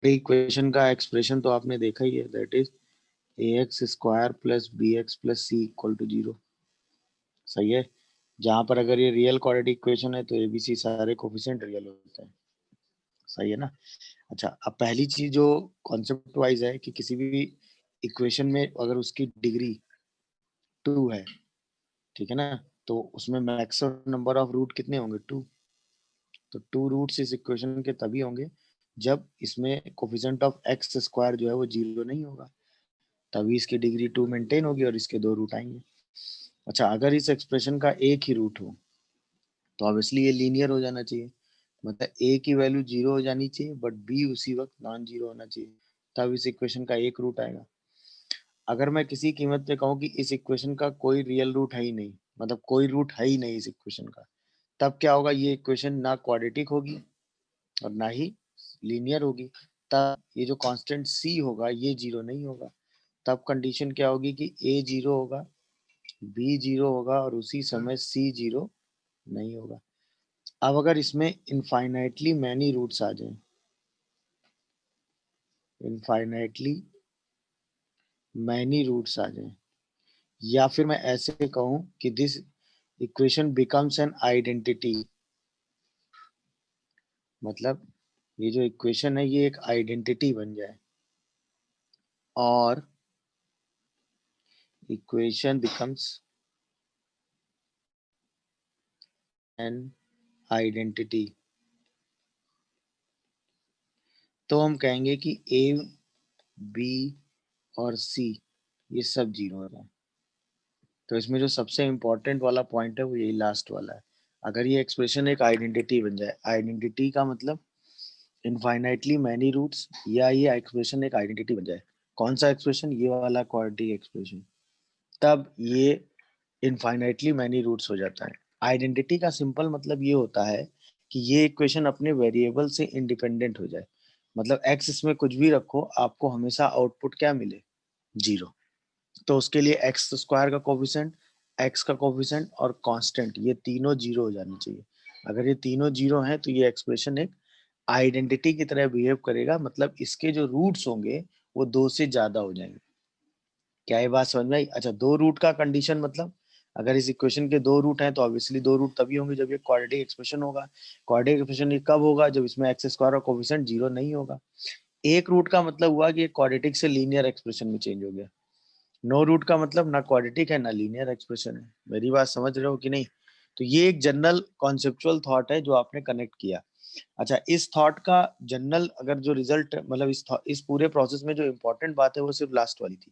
Equation का expression तो आपने देखा ही है, that is ax square plus bx plus C equal to 0। सही है। जहां पर अगर ये रियल क्वाड्रेटिक इक्वेशन है तो एबीसी सारे कोफिशिएंट रियल होते हैं। सही है ना। अच्छा, अब पहली चीज जो कॉन्सेप्ट वाइज है कि किसी भी इक्वेशन में अगर उसकी डिग्री 2 है, ठीक है ना, तो उसमें मैक्सिमम नंबर ऑफ रूट कितने होंगे? 2। तो 2 रूट्स इस इक्वेशन के तभी होंगे जब इसमें कोफिशिएंट ऑफ एक्स स्क्वायर जो है वो 0 नहीं होगा, तभी इसकी डिग्री 2 मेंटेन होगी और इसके 2 रूट आएंगे। अच्छा, अगर इस एक्सप्रेशन का एक ही रूट हो तो ऑब्वियसली ये लीनियर हो जाना चाहिए, मतलब ए की वैल्यू 0 हो जानी चाहिए बट बी उसी वक्त नॉन जीरो होना चाहिए, तब इस इक्वेशन का एक रूट आएगा। अगर मैं किसी कीमत पे कहूँ कि इस इक्वेशन का कोई रियल रूट है ही नहीं, मतलब कोई रूट है ही नहीं इस इक्वेशन का, तब क्या होगा? ये इक्वेशन ना क्वाड्रेटिक होगी और ना ही लीनियर होगी। तब ये जो कांस्टेंट c होगा ये 0 नहीं होगा। तब कंडीशन क्या होगी कि a 0 होगा, b 0 होगा और उसी समय c 0 नहीं होगा। अब अगर इसमें इनफाइनाइटली मैनी रूट्स आ जाएं, इनफाइनाइटली मैनी रूट्स आ जाएं, या फिर मैं ऐसे कहूं कि this equation becomes an identity, मतलब ये जो इक्वेशन है ये एक आइडेंटिटी बन जाए और इक्वेशन बिकम्स एन आइडेंटिटी, तो हम कहेंगे कि ए बी और सी ये सब 0 है। तो इसमें जो सबसे इंपॉर्टेंट वाला पॉइंट है वो यही लास्ट वाला है। अगर ये एक्सप्रेशन एक आइडेंटिटी बन जाए, आइडेंटिटी का मतलब इनफाइनाइटली मैनी रूट्स, या ये एक्सप्रेशन एक आइडेंटिटी बन जाए, कौन सा एक्सप्रेशन? ये वाला क्वाड्रेटिक एक्सप्रेशन, तब ये इनफाइनाइटली मैनी रूट्स हो जाता है। आइडेंटिटी का सिंपल मतलब ये होता है कि ये इक्वेशन अपने वेरिएबल से इंडिपेंडेंट हो जाए, मतलब एक्स इसमें कुछ भी रखो आपको हमेशा आउटपुट क्या मिले? 0। तो उसके लिए एक्स स्क्वायर का कोफिशिएंट, एक्स का कोफिशिएंट और कांस्टेंट ये तीनों 0 हो जानी चाहिए। अगर ये तीनों 0 हैं तो ये एक्सप्रेशन एक आइडेंटिटी की तरह बिहेव करेगा, मतलब इसके जो रूट्स होंगे वो 2 से ज्यादा हो जाएंगे। क्या ये बात समझ में आई? अच्छा, 2 रूट का कंडीशन मतलब अगर इस इक्वेशन के 2 रूट हैं तो ऑब्वियसली 2 रूट तभी होंगे जब ये क्वाड्रेटिक एक्सप्रेशन होगा। क्वाड्रेटिक एक्सप्रेशन ये कब होगा? जब इसमें एक्स स्क्वायर और कोफिशिएंट 0 नहीं होगा। एक रूट का मतलब हुआ कि क्वाड्रेटिक से लीनियर एक्सप्रेशन में चेंज हो गया। नो रूट का मतलब ना क्वाड्रेटिक है ना लीनियर एक्सप्रेशन है। मेरी बात समझ रहे हो कि नहीं? तो ये एक जनरल कॉन्सेप्चुअल थॉट है जो आपने कनेक्ट किया। अच्छा, इस थॉट का जनरल अगर जो रिजल्ट मतलब इस पूरे प्रोसेस में जो इंपॉर्टेंट बात है वो सिर्फ लास्ट वाली थी।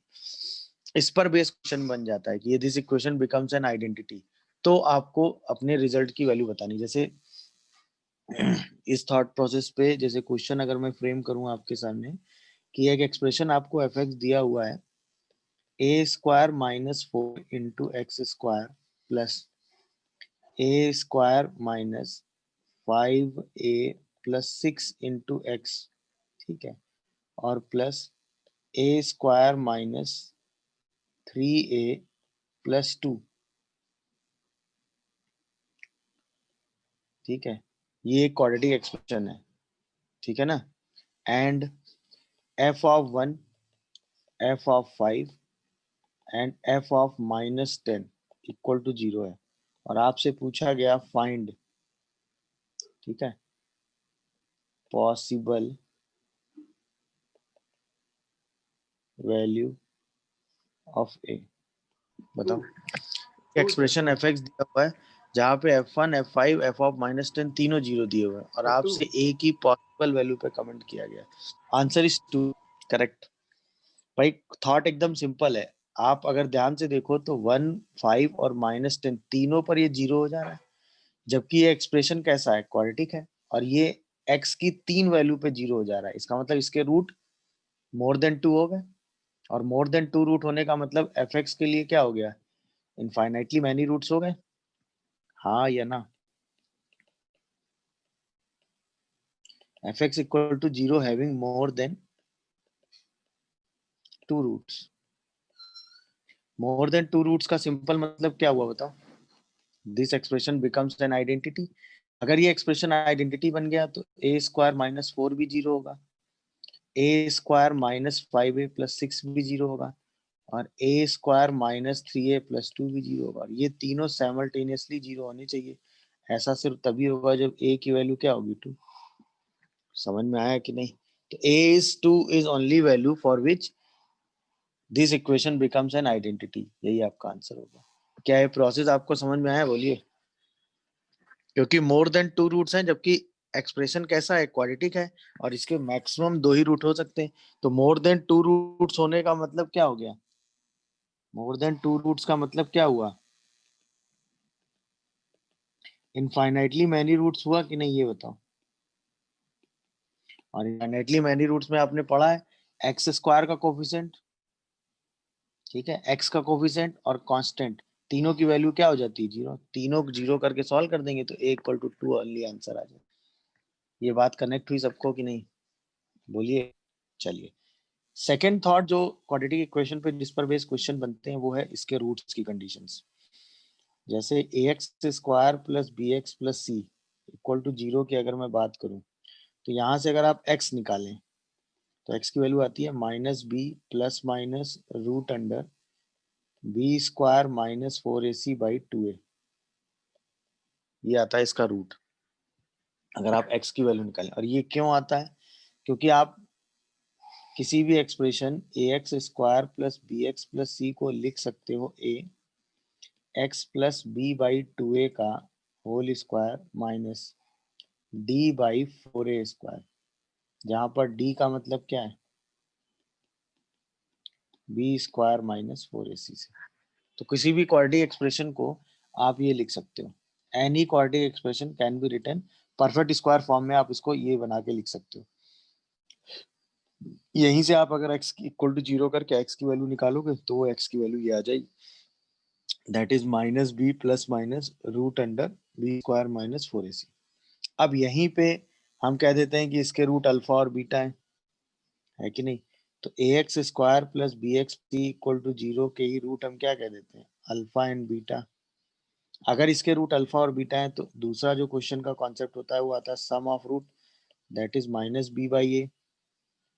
इस पर बेस क्वेश्चन बन जाता है कि ये this equation becomes an identity, तो आपको अपने रिजल्ट की वैल्यू बतानी। जैसे इस थॉट प्रोसेस पे जैसे क्वेश्चन अगर मैं फ्रेम करूं आपके सामने कि एक एक्सप्रेशन आपको एफ एक्स दिया हुआ है, A square minus 4 into X square plus A square minus 5a plus 6 into X, ठीक है, और plus A square minus 3a plus 2, ठीक है। ये एक क्वाड्रेटिक एक्सप्रेशन है, ठीक है ना। And f of 1, f of 5 and f of -10 equal to 0 है, और आपसे पूछा गया फाइंड, ठीक है, पॉसिबल वैल्यू ऑफ a। बताओ, एक्सप्रेशन एफ एक्स दिया हुआ है जहाँ पे f1 f5 f ऑफ -10 तीनों 0 दिए हुए हैं और आपसे a की पॉसिबल वैल्यू पे कमेंट किया गया। Answer is 2, correct. भाई थॉट एकदम सिंपल है। आप अगर ध्यान से देखो तो 1, 5 और -10 तीनों पर ये 0 हो जा रहा है, जबकि ये एक्सप्रेशन कैसा है? क्वाड्रेटिक है, और ये x की 3 वैल्यू पे 0 हो जा रहा है। इसका मतलब इसके रूट मोर देन 2 हो गए, और मोर देन 2 रूट होने का मतलब एफ एक्स के लिए क्या हो गया? इनफाइनाइटली मैनी रूट्स हो गए, हाँ या ना? F X equal to 0 having more than 2 roots. More than 2 roots का सिंपल मतलब क्या हुआ बताओ? This expression becomes an identity. अगर ये एक्सप्रेशन आइडेंटिटी बन गया तो ए स्क्वायर माइनस 4 भी 0 होगा, ए स्क्वायर माइनस 5a+6 भी जीरो होगा, और ए स्क्वायर माइनस 3a+2 भी जीरो होगा। ये तीनों साइमल्टेनियसली जीरो होने चाहिए। ऐसा सिर्फ तभी होगा जब ए की वैल्यू क्या होगी, 2। समझ में आया कि नहीं? तो a is 2 is only value for which this equation becomes an identity। यही आपका आंसर होगा। क्या ये प्रोसेस आपको समझ में आया? बोलिए। क्योंकि मोर देन 2 रूट्स हैं, जबकि एक्सप्रेशन कैसा है, क्वाड्रेटिक है, और इसके मैक्सिमम 2 ही रूट हो सकते हैं। तो मोर देन 2 रूट्स होने का मतलब क्या हो गया? मोर देन 2 रूट्स का मतलब क्या हुआ? इनफाइनाइटली मैनी रूट्स हुआ कि नहीं, ये बताओ। और इनफाइनाइटली मैनी रूट्स में आपने पढ़ा है एक्स स्क्वायर का कोफिशिएंट, ठीक है, एक्स का कोफिशिएंट और कांस्टेंट, तीनों की वैल्यू क्या हो जाती है, जीरो। तीनों को जीरो करके सॉल्व कर देंगे तो a=2 ओनली आंसर आ जाए। ये बात कनेक्ट हुई सबको कि नहीं? बोलिए। चलिए, सेकेंड थॉट जो क्वाड्रेटिक इक्वेशन पे जिस पर बेस क्वेश्चन बनते हैं वो है इसके रूट्स की कंडीशंस। जैसे ax² plus bx plus C equal to zero की अगर मैं बात करूं, तो यहाँ से अगर आप x निकालें तो x की वैल्यू आती है -b plus minus root under b² minus 4ac/2a। ये आता है इसका रूट, अगर आप x की वैल्यू निकालें। और ये क्यों आता है? क्योंकि आप किसी भी expression ax² plus bx plus C को लिख सकते हो a x प्लस b/2a का होल स्क्वायर माइनस d/4a², जहां पर d का मतलब क्या है, b² माइनस 4ac से। तो किसी भी क्वाड्रेटिक एक्सप्रेशन को आप ये लिख सकते हो, any quadratic expression can be written perfect square form में, आप इसको ये बना के लिख सकते हो। यहीं से आप अगर x इक्वल टू जीरो करके x की वैल्यू निकालोगे तो वो x की वैल्यू ये आ जाएगी, that is -b plus minus root under b² minus 4ac। अब यहीं पे हम कह देते हैं कि इसके रूट अल्फा और बीटा है कि नहीं? तो ax² plus bx equal to zero के ही रूट हम क्या कह देते हैं, अल्फा एंड बीटा। अगर इसके रूट अल्फा और बीटा है तो दूसरा जो क्वेश्चन का कॉन्सेप्ट होता है वो आता है sum of root, that is -b/a,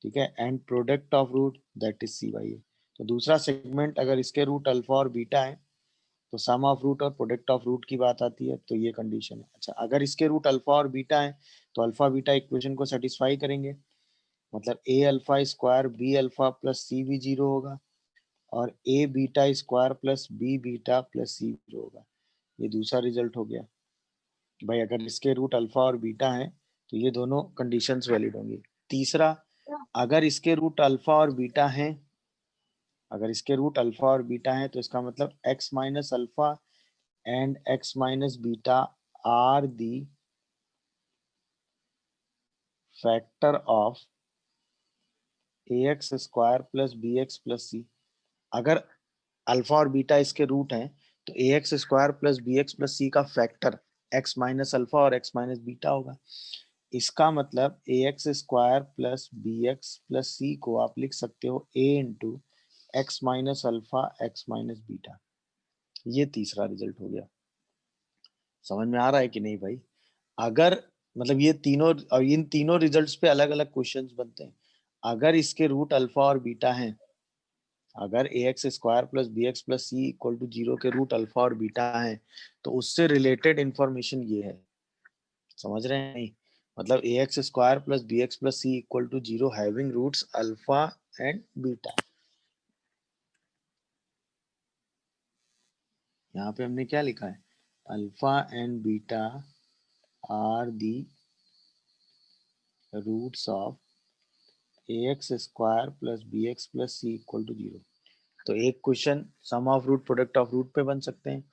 ठीक है, and product of root that is c/a। तो दूसरा सेगमेंट अगर इसके रूट अल्फा और बीटा है तो सम ऑफ रूट और प्रोडक्ट ऑफ रूट की बात आती है, तो ये कंडीशन है। अच्छा, अगर इसके रूट अल्फा और बीटा है तो अल्फा बीटा इक्वेशन को सेटिस्फाई करेंगे, मतलब a alpha square b alpha plus c भी जीरो होगा, और a beta square plus b beta plus c zero होगा। ये दूसरा रिजल्ट हो गया। भाई अगर इसके रूट अल्फा और बीटा है तो ये दोनों कंडीशंस वैलिड होंगी। तीसरा, अगर इसके रूट अल्फा और बीटा हैं, अगर इसके रूट अल्फा और बीटा है तो इसका मतलब x minus alpha and x minus beta are the factor of ax² plus bx plus C. अगर अल्फा और बीटा इसके रूट हैं तो ax² plus bx plus c का फैक्टर x माइनस अल्फा और x माइनस बीटा होगा। इसका मतलब ax² plus bx plus C को आप लिख सकते हो a into X minus alpha X minus beta. ये तीसरा रिजल्ट हो गया। समझ में आ रहा है कि नहीं भाई? अगर मतलब ये तीनों, और इन तीनों रिजल्ट्स पे अलग अलग क्वेश्चंस बनते हैं। अगर इसके रूट अल्फा और बीटा हैं, अगर ax² plus bx plus C equal to zero के रूट अल्फा और बीटा हैं, तो उससे रिलेटेड इंफॉर्मेशन ये है। समझ रहे हैं नहीं? मतलब ax² plus bx plus C equal to zero having roots alpha and beta. यहाँ पे हमने क्या लिखा है, alpha and beta are the roots of ax² plus bx plus C equal to zero. तो एक question sum of root product of root पे बन सकते हैं,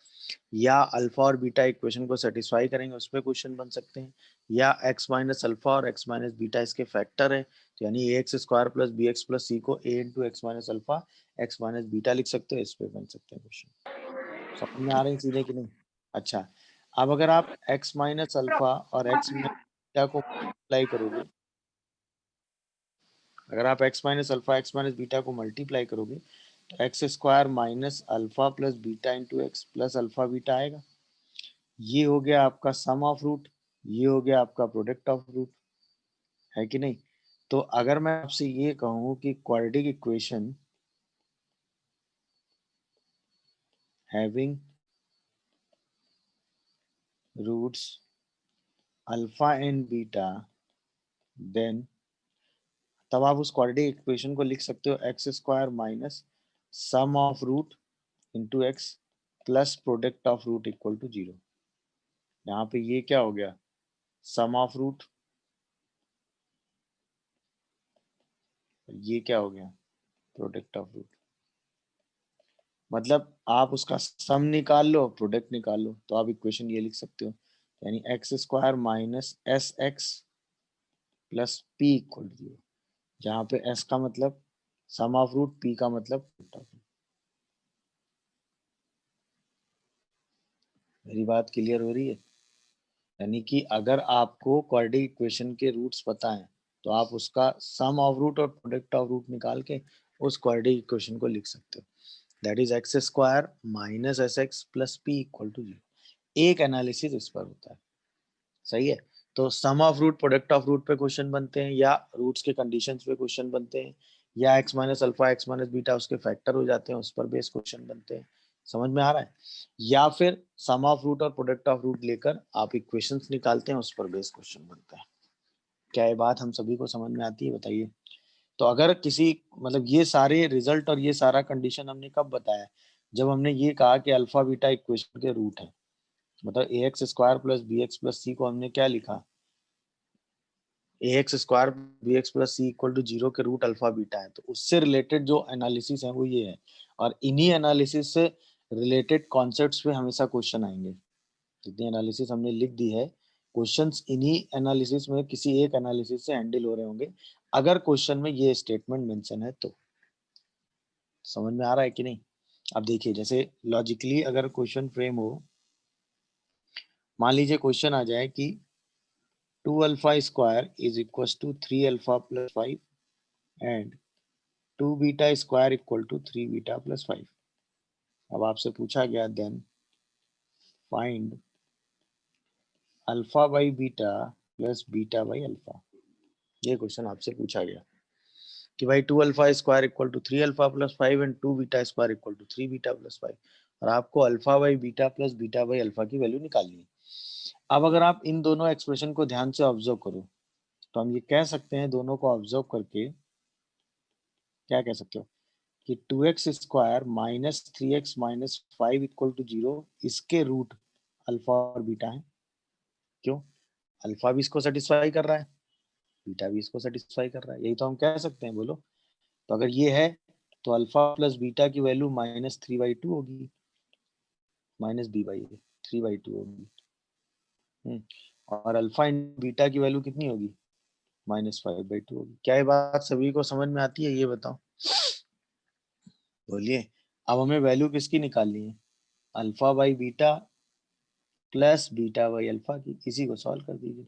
या अल्फा और बीटा इक्वेशन को सेटिस्फाई करेंगे उस पर क्वेश्चन बन सकते हैं, या x माइनस अल्फा और x माइनस बीटा इसके फैक्टर है, तो यानी ax² plus bx plus C को a into X minus alpha X minus beta लिख सकते हो, इस पे बन सकते हैं क्वेश्चन। समझ में आ रही है चीजें कि नहीं? अच्छा, अब अगर आप x माइनस अल्फा और x माइनस बीटा को अप्लाई करोगे, अगर आप x minus alpha X minus beta को मल्टीप्लाई करोगे तो x² minus alpha plus beta into X plus alpha beta आएगा। ये हो गया आपका सम ऑफ रूट, ये हो गया आपका प्रोडक्ट ऑफ रूट, है कि नहीं? तो अगर मैं आपसे ये कहूं कि quadratic equation having roots alpha and beta, then तब आप उस क्वाड्रेटिक इक्वेशन को लिख सकते हो X square minus sum of root into X plus product of root equal to 0। यहाँ पे ये क्या हो गया, सम ऑफ रूट, ये क्या हो गया, प्रोडक्ट ऑफ रूट। मतलब आप उसका सम निकाल लो, प्रोडक्ट निकाल लो, तो आप इक्वेशन ये लिख सकते हो, यानी X square minus S X plus P equal to 0, जहाँ पे एस का मतलब सम ऑफ रूट, पी का मतलब प्रोडक्ट ऑफ रूट। मेरी बात क्लियर हो रही है? यानी कि अगर आपको क्वाड्रेटिक इक्वेशन के रूट्स पता है तो आप उसका सम ऑफ रूट और प्रोडक्ट ऑफ रूट निकाल के उस क्वाड्रेटिक इक्वेशन को लिख सकते हो, that is X square minus S X plus P equal to 0। एक एनालिसिस इस पर होता है, सही है। तो sum of root product of root पे क्वेश्चन बनते हैं, या रूट्स के कंडीशंस पे क्वेश्चन बनते हैं, या x minus alpha X minus beta उसके फैक्टर हो जाते हैं, उस पर बेस क्वेश्चन बनते हैं। समझ में आ रहा है? या फिर सम ऑफ रूट और प्रोडक्ट ऑफ रूट लेकर आप इक्वेशंस निकालते हैं, उस पर बेस क्वेश्चन बनता है। क्या ये बात हम सभी को समझ में आती है, बताइए? तो अगर किसी मतलब ये सारे रिजल्ट और ये सारा कंडीशन हमने कब बताया, जब हमने ये कहा कि अल्फा बीटा इक्वेशन के रूट है। मतलब ए x square plus B x plus C को हमने क्या लिखा, A x square B x plus C equal to 0 के रूट अल्फा बीटा है। तो उससे रिलेटेड जो एनालिसिस है वो ये है, और इन्हीं एनालिसिस से रिलेटेड कॉन्सेप्ट्स पे हमेशा क्वेश्चन आएंगे। जितनी एनालिसिस हमने लिख दी है, क्वेश्चंस इन्हीं एनालिसिस में किसी एक एनालिसिस से हैंडल हो रहे होंगे, अगर क्वेश्चन में ये स्टेटमेंट मेंशन है तो। समझ में आ रहा है कि नहीं? अब देखिए, जैसे लॉजिकली अगर क्वेश्चन फ्रेम हो, मान लीजिए क्वेश्चन आ जाए कि 2 alpha square is equal to 3 alpha plus 5 and 2 beta square equal to 3 beta plus 5। अब आपसे पूछा गया then find alpha by beta plus beta by alpha. ये क्वेश्चन आपसे पूछा गया कि भाई 2 alpha square equal to 3 alpha plus 5 and 2 beta square equal to 3 beta plus 5, और आपको alpha by beta plus beta by alpha की वैल्यू निकालनी है। अब अगर आप इन दोनों एक्सप्रेशन को ध्यान से ऑब्जर्व करो, तो हम ये कह सकते हैं, दोनों को ऑब्जर्व करके क्या कह सकते हो कि 2x square minus 3x minus 5 equal to 0, इसके रूट अल्फा और बीटा है। क्यों? अल्फा भी इसको सेटिस्फाई कर रहा है, बीटा भी इसको सेटिस्फाई कर रहा है, यही तो हम कह सकते हैं, बोलो। तो अगर ये है तो अल्फा प्लस बीटा की वैल्यू -3/2 होगी, माइनस बी बाई 3/2 होगी। और अल्फा इन बीटा की वैल्यू कितनी होगी, -5/2 होगी। क्या ये बात सभी को समझ में आती है, ये बताओ, बोलिए। अब हमें वैल्यू किसकी निकालनी है, alpha by beta plus beta by alpha की। इसी को सॉल्व कर दीजिए,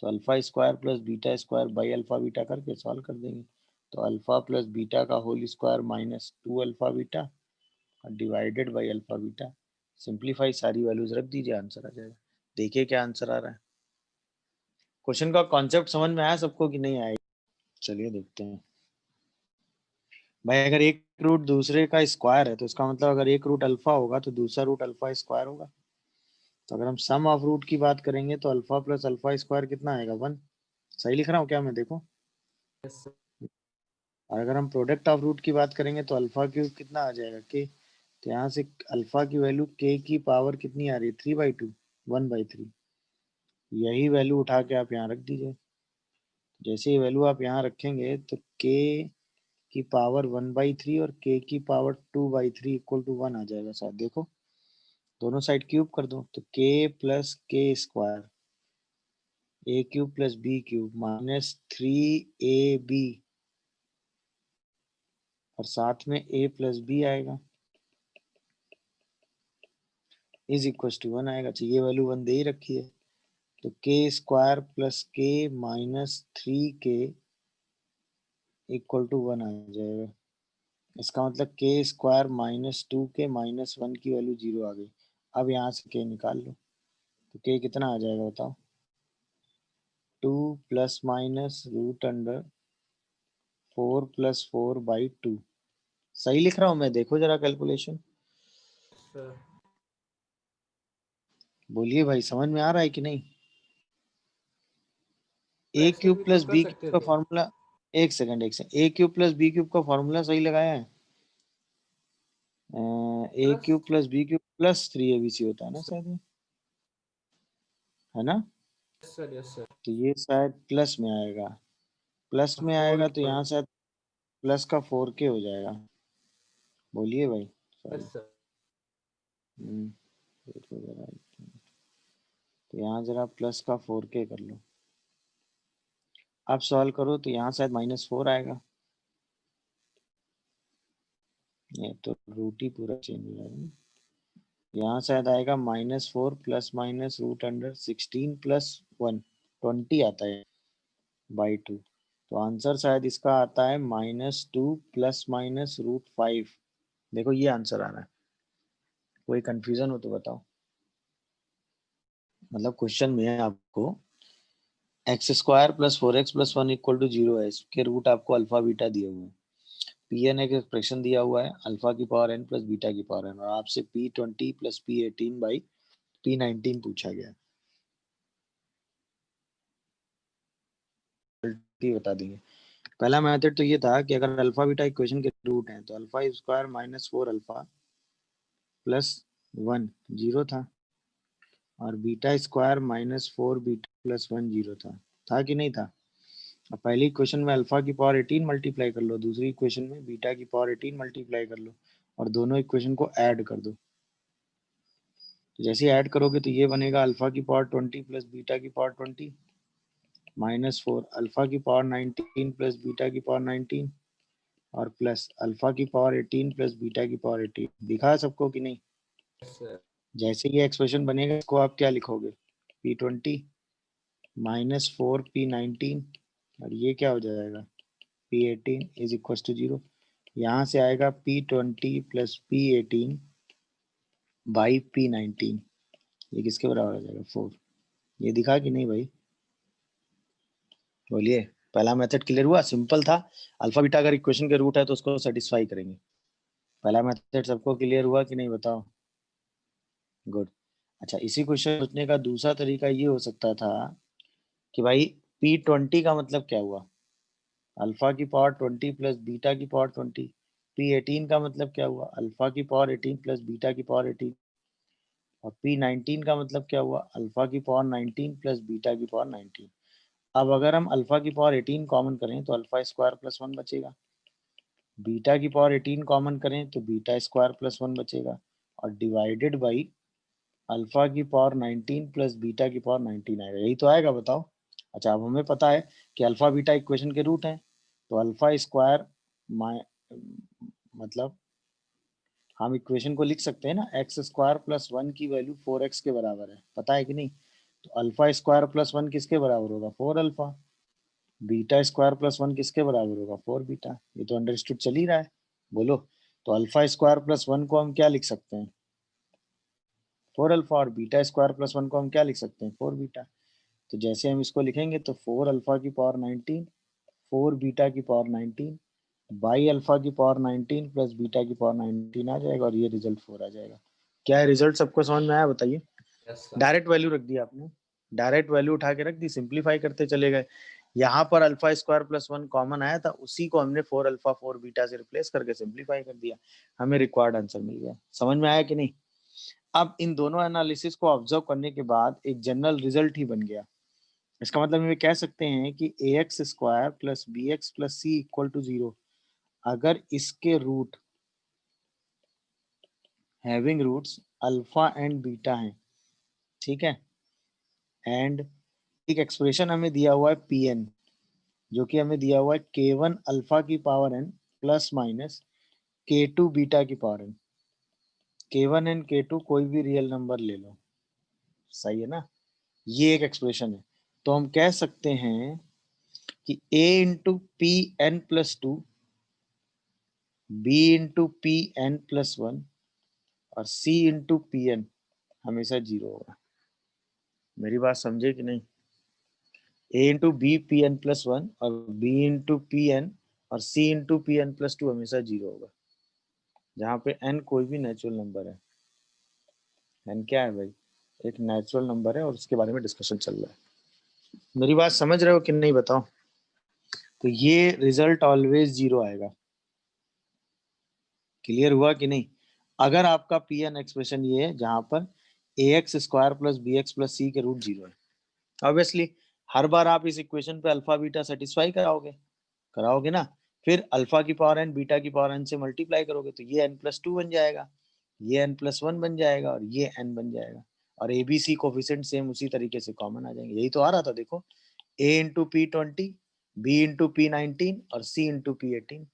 तो alpha square plus beta square by alpha beta करके सॉल्व कर देंगे। तो अल्फा प्लस बीटा का whole square minus 2 alpha beta divided by alpha beta. Simplify सारी वैल्यूज रख दीजिए, आंसर आ जाएगा। देखिए क्या आंसर आ रहा है। क्वेश्चन का कॉन्सेप्ट समझ में आया सबको कि नहीं आया? चलिए देखते हैं। भाई अगर एक रूट दूसरे का स्क्वायर है तो इसका मतलब अगर एक रूट अल्फा होगा तो दूसरा रूट अल्फा स्क्वायर होगा। तो अगर हम सम ऑफ रूट की बात करेंगे तो अल्फा प्लस अल्फा स्क्वायर कितना आएगा, 1। सही लिख रहा हूँ क्या मैं, देखो। और अगर हम प्रोडक्ट ऑफ रूट की बात करेंगे तो अल्फा क्यूब कितना आ जाएगा, के। तो यहाँ से अल्फा की वैल्यू के की पावर कितनी आ रही है, 3/2, 1/3। यही वैल्यू उठा के आप यहाँ रख दीजिए। जैसे ये वैल्यू आप यहाँ रखेंगे तो के की पावर 1/3 और के की पावर 2/3 इक्वल टू 1 आ जाएगा साथ, देखो। दोनों साइड क्यूब कर दो, तो K plus K square A cube plus B cube -3ab, और साथ में a प्लस बी आएगा, इज इक्वल टू 1 आएगा। तो ये वैल्यू 1 दे ही रखी है, तो के स्क्वायर प्लस के -3k इक्वल टू 1 आ जाएगा। इसका मतलब के स्क्वायर -2k -1 की वैल्यू 0 आ गई। अब यहाँ से के निकाल लो, तो के कितना आ जाएगा बताओ, 2 प्लस माइनस रूट अंडर 4+4/2। सही लिख रहा हूं मैं? देखो जरा कैलकुलेशन, सर बोलिए भाई, समझ में आ रहा है कि नहीं? तो ए ऐसे क्यूब भी तो प्लस कर बी सकते क्यूब का थे। फॉर्मूला, एक सेकंड एक second, A cube plus B cube का फॉर्मूला सही लगाया है? A plus cube plus B cube plus 3abc होता है ना शायद ये, है ना? Sir, yes sir. तो ये शायद प्लस में आएगा, प्लस में फोर आएगा तो के, यहाँ शायद प्लस का 4k हो जाएगा। बोलिए भाई, सॉरी। Yes sir. देखो जरा, तो यहाँ जरा प्लस का 4k कर लो। अब सॉल्व करो तो यहाँ शायद -4 आएगा। ये तो रूट ही पूरा चेंज हो जाएगा ना। यहाँ शायद आएगा -4 plus minus root under 16 plus 1, 20 आता है बाई 2। तो आंसर शायद इसका आता है -2 प्लस माइनस √5। देखो ये आंसर आ रहा है। कोई कंफ्यूजन हो तो बताओ। मतलब क्वेश्चन में है आपको x² + 4x + 1 = 0 है, इसके रूट आपको अल्फा बीटा दिए हुए हैं। Pn एक एक्सप्रेशन दिया हुआ है अल्फा की पावर n प्लस बीटा की पावर n, और आपसे P20 + P18/P19 पूछा गया है। बता देंगे। पहला मेथड तो ये था कि अगर अल्फा बीटा इक्वेशन के रूट हैं तो अल्फा स्क्वायर -4 अल्फा प्लस 1 0 था, और बीटा स्क्वायर -4 बीटा प्लस 1 0 था कि नहीं था? अब पहली इक्वेशन में अल्फा की पावर 18 मल्टीप्लाई कर लो, दूसरी इक्वेशन में बीटा की पावर 18 मल्टीप्लाई कर लो, और दोनों इक्वेशन को ऐड कर दो। तो जैसे ऐड करोगे तो ये बनेगा अल्फा की पावर 20 प्लस बीटा की पावर 20 -4 अल्फा की पावर 19 प्लस बीटा की पावर 19 और प्लस अल्फा की पावर 18 प्लस बीटा की पावर 18। दिखा सबको कि नहीं? सर जैसे ये एक्सप्रेशन बनेगा इसको आप क्या लिखोगे? P20 -4 P19, और ये क्या हो जाएगा? P18 = 0। यहाँ से आएगा P20 + P18/P19, ये किसके बराबर आ जाएगा? 4। ये दिखा कि नहीं भाई? बोलिए। पहला मेथड क्लियर हुआ? सिंपल था। अल्फा बीटा अगर इक्वेशन के रूट है तो उसको सेटिस्फाई करेंगे। पहला मेथड सबको क्लियर हुआ कि नहीं बताओ? गुड। अच्छा, इसी क्वेश्चन सोचने का दूसरा तरीका ये हो सकता था कि भाई P20 का मतलब क्या हुआ? अल्फा की पावर 20 प्लस बीटा की पावर 20। P18 का मतलब क्या हुआ? अल्फा की पावर 18 प्लस बीटा की पावर 18। और P19 का मतलब क्या हुआ? अल्फा की पावर 19 प्लस बीटा की पावर 19। अब अगर हम अल्फा की पावर 18 कॉमन करें तो अल्फा स्क्वायर प्लस 1 बचेगा, बीटा की पावर 18 कॉमन करें तो बीटा स्क्वायर प्लस 1 बचेगा, और डिवाइडेड बाई अल्फा की पावर 19 प्लस बीटा की पावर 19 आएगा। यही तो आएगा, बताओ। अच्छा, अब हमें पता है कि अल्फा बीटा इक्वेशन के रूट हैं, तो अल्फा स्क्वायर मतलब हम इक्वेशन को लिख सकते हैं ना, x² + 1 की वैल्यू 4x के बराबर है, पता है कि नहीं? तो अल्फा स्क्वायर प्लस 1 किसके बराबर होगा? 4 अल्फा। बीटा स्क्वायर प्लस 1 किसके बराबर होगा? 4 बीटा। ये तो अंडरस्टूड चल ही रहा है, बोलो। तो अल्फा स्क्वायर प्लस 1 को हम क्या लिख सकते हैं? 4 अल्फा। और बीटा स्क्वायर प्लस 1 को हम क्या लिख सकते हैं? 4 बीटा। तो जैसे हम इसको लिखेंगे तो 4 अल्फा की पावर 19, 4 बीटा की पावर 19 बाई अल्फा की पावर 19 प्लस बीटा की पावर 19 आ जाएगा, और ये रिजल्ट 4 आ जाएगा। क्या है रिजल्ट? सबको समझ में आया? बताइए। Yes sir. डायरेक्ट वैल्यू रख दी आपने, डायरेक्ट वैल्यू उठा के रख दी, सिंप्लीफाई करते चले गए। यहाँ पर अल्फा स्क्वायर प्लस 1 कॉमन आया था, उसी को हमने 4 अल्फा 4 बीटा से रिप्लेस करके सिंप्लीफाई कर दिया, हमें रिक्वायर्ड आंसर मिल गया। समझ में आया कि नहीं? अब इन दोनों एनालिसिस को ऑब्जर्व करने के बाद एक जनरल रिजल्ट ही बन गया। इसका मतलब हम ये कह सकते हैं कि ax² plus bx plus c = 0 अगर इसके root having roots alpha and beta हैं, ठीक है। एंड एक एक्सप्रेशन हमें दिया हुआ है Pn, जो कि हमें दिया हुआ है k1 अल्फा की power n plus minus k2 beta की power n। k1 and k2 कोई भी रियल नंबर ले लो, सही है ना? ये एक एक्सप्रेशन है। तो हम कह सकते हैं कि a into p n plus 2, b into p n plus 1 और c इंटू पी एन हमेशा 0 होगा। मेरी बात समझे कि नहीं? a into b p n plus 1 और b इंटू पी एन और c into p n plus two हमेशा 0 होगा, जहाँ पे n कोई भी नेचुरल नंबर है। n क्या है भाई? एक नेचुरल नंबर है और उसके बारे में डिस्कशन चल रहा है। मेरी बात समझ रहे हो कि नहीं बताओ? तो ये रिजल्ट ऑलवेज 0 आएगा। क्लियर हुआ कि नहीं? अगर आपका पी एन एक्सप्रेशन ये है जहां पर A x square plus B x plus C के रूट 0 है, ऑब्वियसली हर बार आप इस इक्वेशन पे अल्फा बीटा सेटिस्फाई कराओगे ना। फिर अल्फा की पावर एन बीटा की पावर एन से मल्टीप्लाई करोगे तो ये एन प्लस टू बन जाएगा, ये एन प्लस वन बन जाएगा और ये एन बन जाएगा। और a b c coefficient same उसी तरीके से कॉमन आ जाएंगे। यही तो आ रहा था देखो, A into P 20, B into P 19 और सी इंटू पी 18।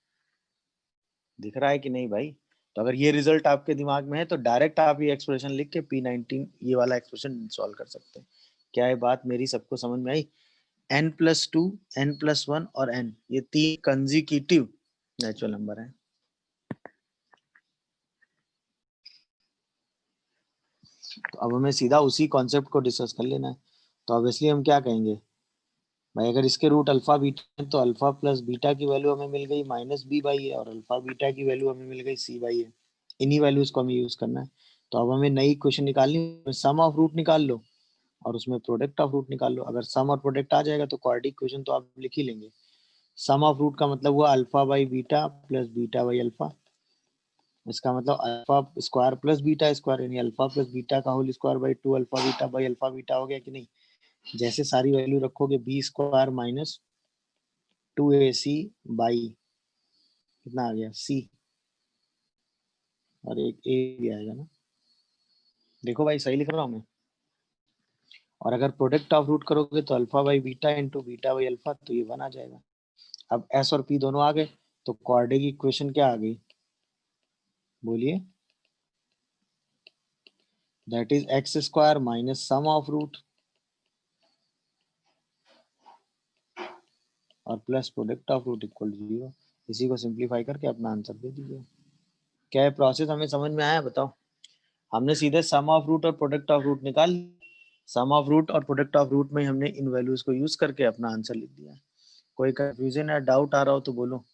दिख रहा है कि नहीं भाई? तो अगर ये रिजल्ट आपके दिमाग में है तो डायरेक्ट आप ये एक्सप्रेशन लिख के P19 ये वाला एक्सप्रेशन सॉल्व कर सकते हैं। क्या ये बात मेरी सबको समझ में आई? n plus two, n plus one और n, ये तीन कंजिक्यूटिव नेचुरल नंबर है। तो अब हमें सीधा उसी कॉन्सेप्ट को डिस्कस कर लेना है। तो ऑब्वियसली हम क्या कहेंगे भाई, अगर इसके रूट अल्फा बीटा है तो अल्फा प्लस बीटा की वैल्यू हमें मिल गई माइनस बी बाई है और अल्फा बीटा की वैल्यू हमें मिल गई सी बाई है। इन्हीं वैल्यूज को हमें यूज करना है। तो अब हमें नई इक्वेशन निकालनी है, सम ऑफ रूट निकाल लो और उसमें प्रोडक्ट ऑफ रूट निकाल लो। अगर सम और प्रोडक्ट आ जाएगा तो क्वाड्रेटिक इक्वेशन तो आप लिख ही लेंगे। सम ऑफ रूट का मतलब हुआ alpha by beta plus beta by alpha. इसका मतलब alpha square plus beta square, यानी अल्फा प्लस बीटा का whole square by two alpha beta by alpha beta हो गया कि नहीं? जैसे सारी वैल्यू रखोगे b square minus two a c by कितना आ गया सी, और एक ए भी आएगा ना। देखो भाई सही लिख रहा हूँ मैं। और अगर प्रोडक्ट ऑफ रूट करोगे तो alpha by beta into beta by alpha, तो ये वन आ जाएगा। अब एस और पी दोनों आ गए तो क्वाड्रेटिक इक्वेशन क्या आ गई? बोलिए। That is X square minus sum of root और plus product of root equal to 0। इसी को सिंप्लीफाई करके अपना आंसर दे दीजिए। क्या है प्रोसेस हमें समझ में आया? बताओ। हमने सीधे सम ऑफ रूट और प्रोडक्ट ऑफ रूट निकाल, सम ऑफ रूट और प्रोडक्ट ऑफ रूट में हमने इन वैल्यूज को यूज करके अपना आंसर लिख दिया। कोई कंफ्यूजन या डाउट आ रहा हो तो बोलो।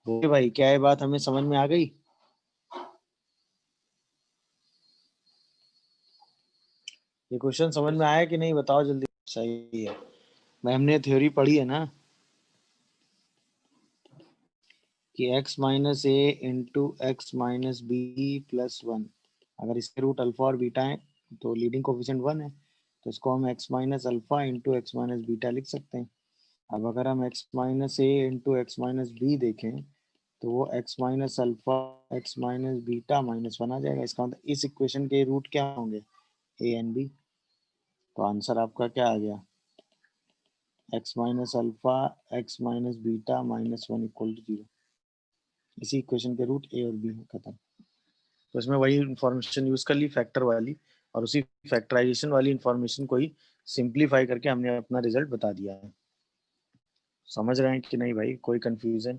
बोलिए भाई, क्या ये बात हमें समझ में आ गई? ये क्वेश्चन समझ में आया कि नहीं बताओ जल्दी। सही है भाई, हमने थ्योरी पढ़ी है ना कि x minus A into X minus B plus one. अगर इसके रूट अल्फा और बीटा है तो लीडिंग कोफिशिएंट वन है, तो इसको हम x minus alpha into X minus beta लिख सकते हैं। अब अगर हम x minus A into X minus B देखें तो वो x minus alpha X minus beta minus one आ जाएगा। इसका मतलब इस इक्वेशन के रूट क्या होंगे? A and B. तो आंसर आपका क्या आ गया? x minus alpha X minus beta minus one equal to 0। इसी इक्वेशन के रूट ए और बी है, खत्म। तो इसमें वही इंफॉर्मेशन यूज कर ली फैक्टर वाली, और उसी फैक्टराइजेशन वाली इंफॉर्मेशन को ही सिंप्लीफाई करके हमने अपना रिजल्ट बता दिया है। समझ रहे हैं कि नहीं भाई? कोई कंफ्यूजन?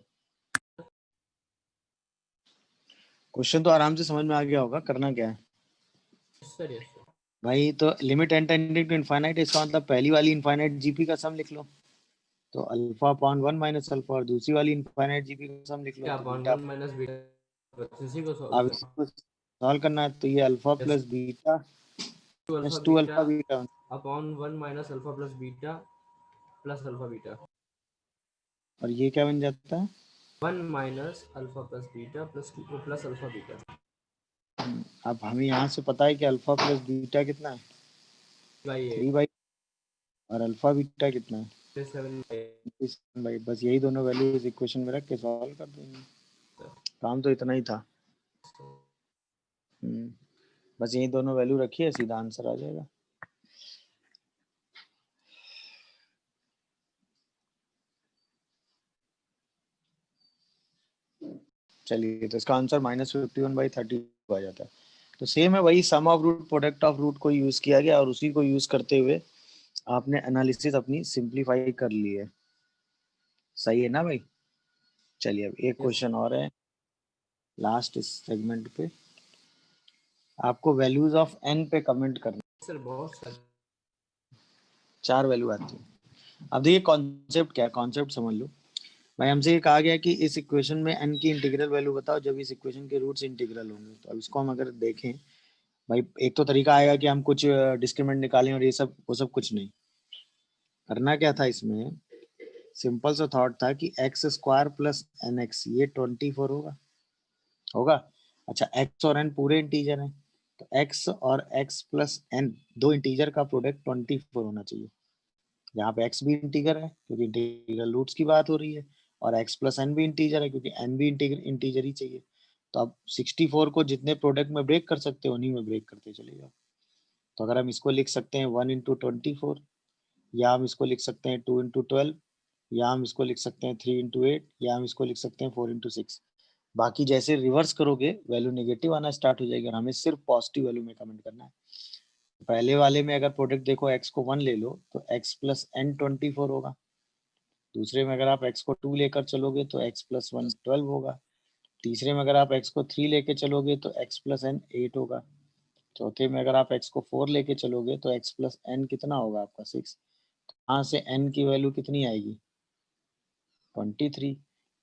क्वेश्चन तो आराम से समझ में आ गया होगा। करना क्या है सर यस सर। भाई? तो limit n tending to infinite, इसका मतलब पहली वाली इनफाइनाइट जीपी का सम लिख लो तो alpha upon one minus alpha, और दूसरी वाली इनफाइनाइट जीपी का सम लिख लो क्या तो upon beta. One minus beta, इसी को अब सर। इसको सॉल्व करना है तो ये alpha yes plus beta two alpha plus two beta alpha beta, upon one minus alpha plus beta plus alpha beta. और ये क्या बन जाता है? One minus alpha plus beta plus alpha beta. अब हमें यहाँ से पता है कि अल्फा प्लस बीटा कितना है? बाई 3/, और अल्फा बीटा कितना है? 7 भाई बस यही दोनों वैल्यू इस इक्वेशन में रख के सॉल्व कर देंगे। काम तो इतना ही था। बस यही दोनों वैल्यू रखिए, सीधा आंसर आ जाएगा। चलिए, तो इसका आंसर -51/32 आ जाता है। तो सेम है वही, sum of root product of root को यूज किया गया और उसी को यूज करते हुए आपने एनालिसिस अपनी सिंप्लीफाई कर ली है। सही है ना भाई? चलिए अब एक यस क्वेश्चन और है लास्ट इस सेगमेंट पे। आपको वैल्यूज ऑफ n पे कमेंट करना। सर बहुत सारे। 4 वैल्यू आती है। अब देखिए कॉन्सेप्ट क्या है, कॉन्सेप्ट समझ लो। भाई हमसे ये कहा गया कि इस इक्वेशन में n की इंटीग्रल वैल्यू बताओ जब इस इक्वेशन के रूट्स इंटीग्रल होंगे। तो अब इसको हम अगर देखें भाई, एक तो तरीका आएगा कि हम कुछ डिस्क्रिमिनेंट निकालें और ये सब वो सब कुछ नहीं करना। क्या था इसमें, सिंपल सा थॉट था कि x square plus n x ये 24 होगा होगा। अच्छा, एक्स और एन पूरे इंटीजर हैं, तो एक्स और एक्स प्लस एन दो इंटीजर का प्रोडक्ट 24 होना चाहिए। यहाँ पे एक्स भी इंटीजर है क्योंकि इंटीग्रल रूट्स की बात हो रही है, और एक्स प्लस एन भी इंटीजर है क्योंकि एन भी इंटीजर ही चाहिए। तो अब 64 को जितने प्रोडक्ट में ब्रेक कर सकते हो उन्हीं में ब्रेक करते चले जाओ। तो अगर हम इसको लिख सकते हैं 1 इंटू 24, या हम इसको लिख सकते हैं 2 इंटू 12, या हम इसको लिख सकते हैं 3 इंटू 8, या हम इसको लिख सकते हैं 4 इंटू 6। बाकी जैसे रिवर्स करोगे वैल्यू नेगेटिव आना स्टार्ट हो जाएगी और हमें सिर्फ पॉजिटिव वैल्यू में कमेंट करना है। पहले वाले में अगर प्रोडक्ट देखो एक्स को 1 ले लो तो एक्स प्लस एन 24 होगा। दूसरे में अगर आप एक्स को 2 लेकर चलोगे तो एक्स प्लस 1 12 होगा। तीसरे में अगर आप एक्स को 3 लेके चलोगे तो एक्स प्लस एन 8 होगा। चौथे में अगर आप एक्स को 4 लेके चलोगे तो एक्स प्लस एन कितना होगा आपका 6। यहाँ से एन की वैल्यू कितनी आएगी 23।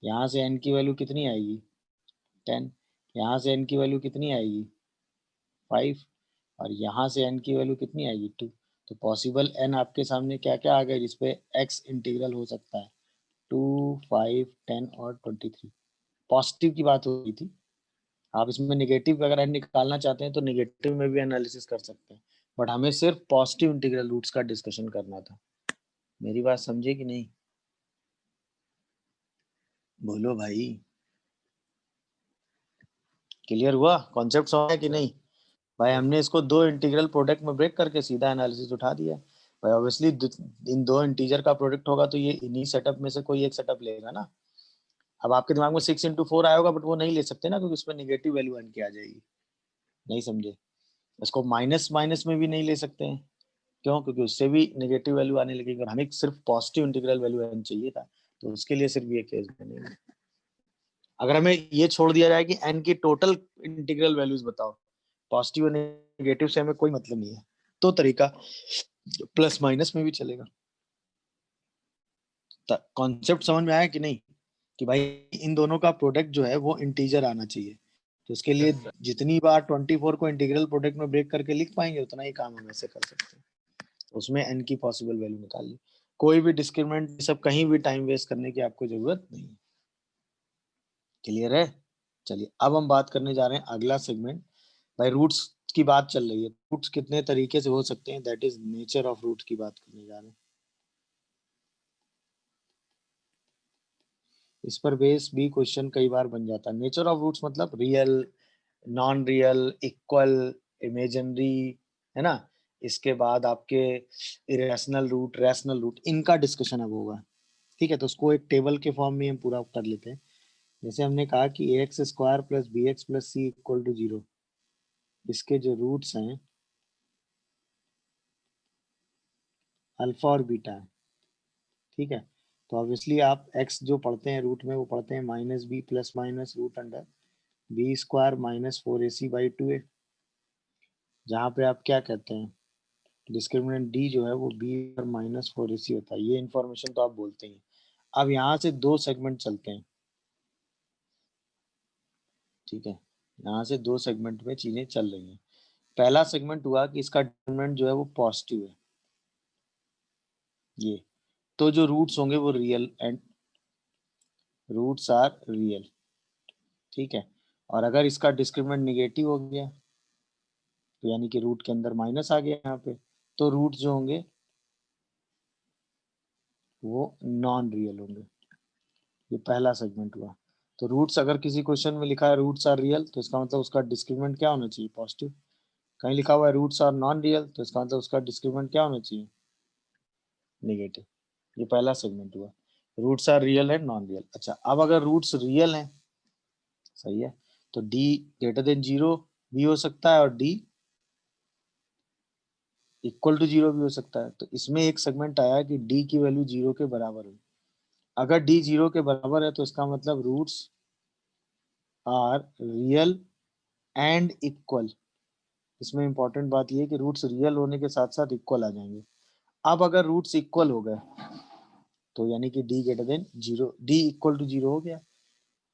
यहाँ से एन की वैल्यू कितनी आएगी 10। यहाँ से एन की वैल्यू कितनी आएगी 5। और यहाँ से एन की वैल्यू कितनी आएगी 2। तो पॉसिबल एन आपके सामने क्या क्या आ गए जिसपे एक्स इंटीग्रल हो सकता है 2, 5, 10 और 23। पॉजिटिव की बात हो रही थी। आप इसमें निगेटिव अगर एन निकालना चाहते हैं तो निगेटिव में भी एनालिसिस कर सकते हैं, बट हमें सिर्फ पॉजिटिव इंटीग्रल रूट्स का डिस्कशन करना था। मेरी बात समझे कि नहीं, बोलो भाई। क्लियर हुआ, कॉन्सेप्ट समझ है कि नहीं। भाई हमने इसको दो इंटीग्रल प्रोडक्ट में ब्रेक करके सीधा एनालिसिस उठा दिया। भाई ऑब्वियसली इन दो इंटीजर का प्रोडक्ट होगा तो ये इन्हीं सेटअप में से कोई एक सेटअप लेगा ना। अब आपके दिमाग में 6 इंटू 4 आया होगा, बट वो नहीं ले सकते ना क्योंकि उसमें निगेटिव वैल्यू एन की आ जाएगी। नहीं समझे, इसको माइनस माइनस में भी नहीं ले सकते हैं। क्यों, क्योंकि उससे भी नेगेटिव वैल्यू आने लगेगी और हमें सिर्फ पॉजिटिव इंटीग्रल वैल्यू एन चाहिए था, तो उसके लिए सिर्फ ये केस बनेगा। अगर हमें ये छोड़ दिया जाए कि एन की टोटल इंटीग्रल वैल्यूज बताओ, पॉजिटिव और नेगेटिव से हमें कोई मतलब नहीं है, तो तरीका प्लस माइनस में भी चलेगा। कॉन्सेप्ट समझ में आया कि नहीं, कि भाई इन दोनों का प्रोडक्ट जो है वो इंटीजर आना चाहिए। तो उसके लिए Yes, sir. जितनी बार 24 को इंटीग्रल प्रोडक्ट में ब्रेक करके लिख पाएंगे उतना ही काम हम ऐसे कर सकते हैं। तो उसमें एन की पॉसिबल वैल्यू निकाल ली। कोई भी डिस्क्रिमिनेंट सब कहीं भी टाइम वेस्ट करने की आपको जरूरत नहीं है। क्लियर है। चलिए अब हम बात करने जा रहे हैं अगला सेगमेंट। भाई रूट्स की बात चल रही है, रूट्स कितने तरीके से हो सकते हैं, that is nature of roots की बात करने जा रहे हैं। इस पर बेस भी क्वेश्चन कई बार बन जाता है। नेचर ऑफ रूट्स मतलब real, non real, equal, imaginary, है ना। इसके बाद आपके इरेशनल रूट, रैशनल रूट, इनका डिस्कशन अब होगा। ठीक है, तो उसको एक टेबल के फॉर्म में हम पूरा कर लेते हैं। जैसे हमने कहा कि ए x square plus B x plus C equal to 0, इसके जो रूट्स हैं अल्फा और बीटा है। ठीक है, तो ऑब्वियसली आप एक्स जो पढ़ते हैं रूट में वो पढ़ते हैं minus B plus minus root under b square minus 4ac/2a, जहाँ पे आप क्या कहते हैं डिस्क्रिमिनेंट डी जो है वो बी और -4ac होता है। ये इन्फॉर्मेशन तो आप बोलते ही हैं। अब यहाँ से दो सेगमेंट चलते हैं। ठीक है, यहाँ से दो सेगमेंट में चीजें चल रही हैं। पहला सेगमेंट हुआ कि इसका डिटरमिनेंट जो है वो पॉजिटिव है, ये तो जो रूट्स होंगे वो real and roots are real. ठीक है, और अगर इसका डिस्क्रिमिनेंट निगेटिव हो गया तो यानी कि रूट के अंदर माइनस आ गया यहाँ पे, तो रूट जो होंगे वो नॉन रियल होंगे। ये पहला सेगमेंट हुआ। तो रूट्स अगर किसी क्वेश्चन में लिखा है रूट्स आर रियल तो इसका मतलब उसका डिस्क्रिमिनेंट क्या होना चाहिए पॉजिटिव। कहीं लिखा हुआ है रूट्स आर नॉन रियल तो इसका मतलब उसका डिस्क्रिमिनेंट क्या होना चाहिए नेगेटिव। ये पहला सेगमेंट हुआ, roots are real and non real. अच्छा, अब अगर रूट्स रियल हैं, सही है, तो डी ग्रेटर देन 0 भी हो सकता है और डी इक्वल टू 0 भी हो सकता है। तो इसमें एक सेगमेंट आया कि डी की वैल्यू 0 के बराबर है। अगर डी 0 के बराबर है तो इसका मतलब roots are real and equal. इसमें इंपॉर्टेंट बात यह है कि रूट्स रियल होने के साथ साथ इक्वल आ जाएंगे। अब अगर रूट्स इक्वल हो गए तो यानी कि d greater than zero, d equal to zero हो गया।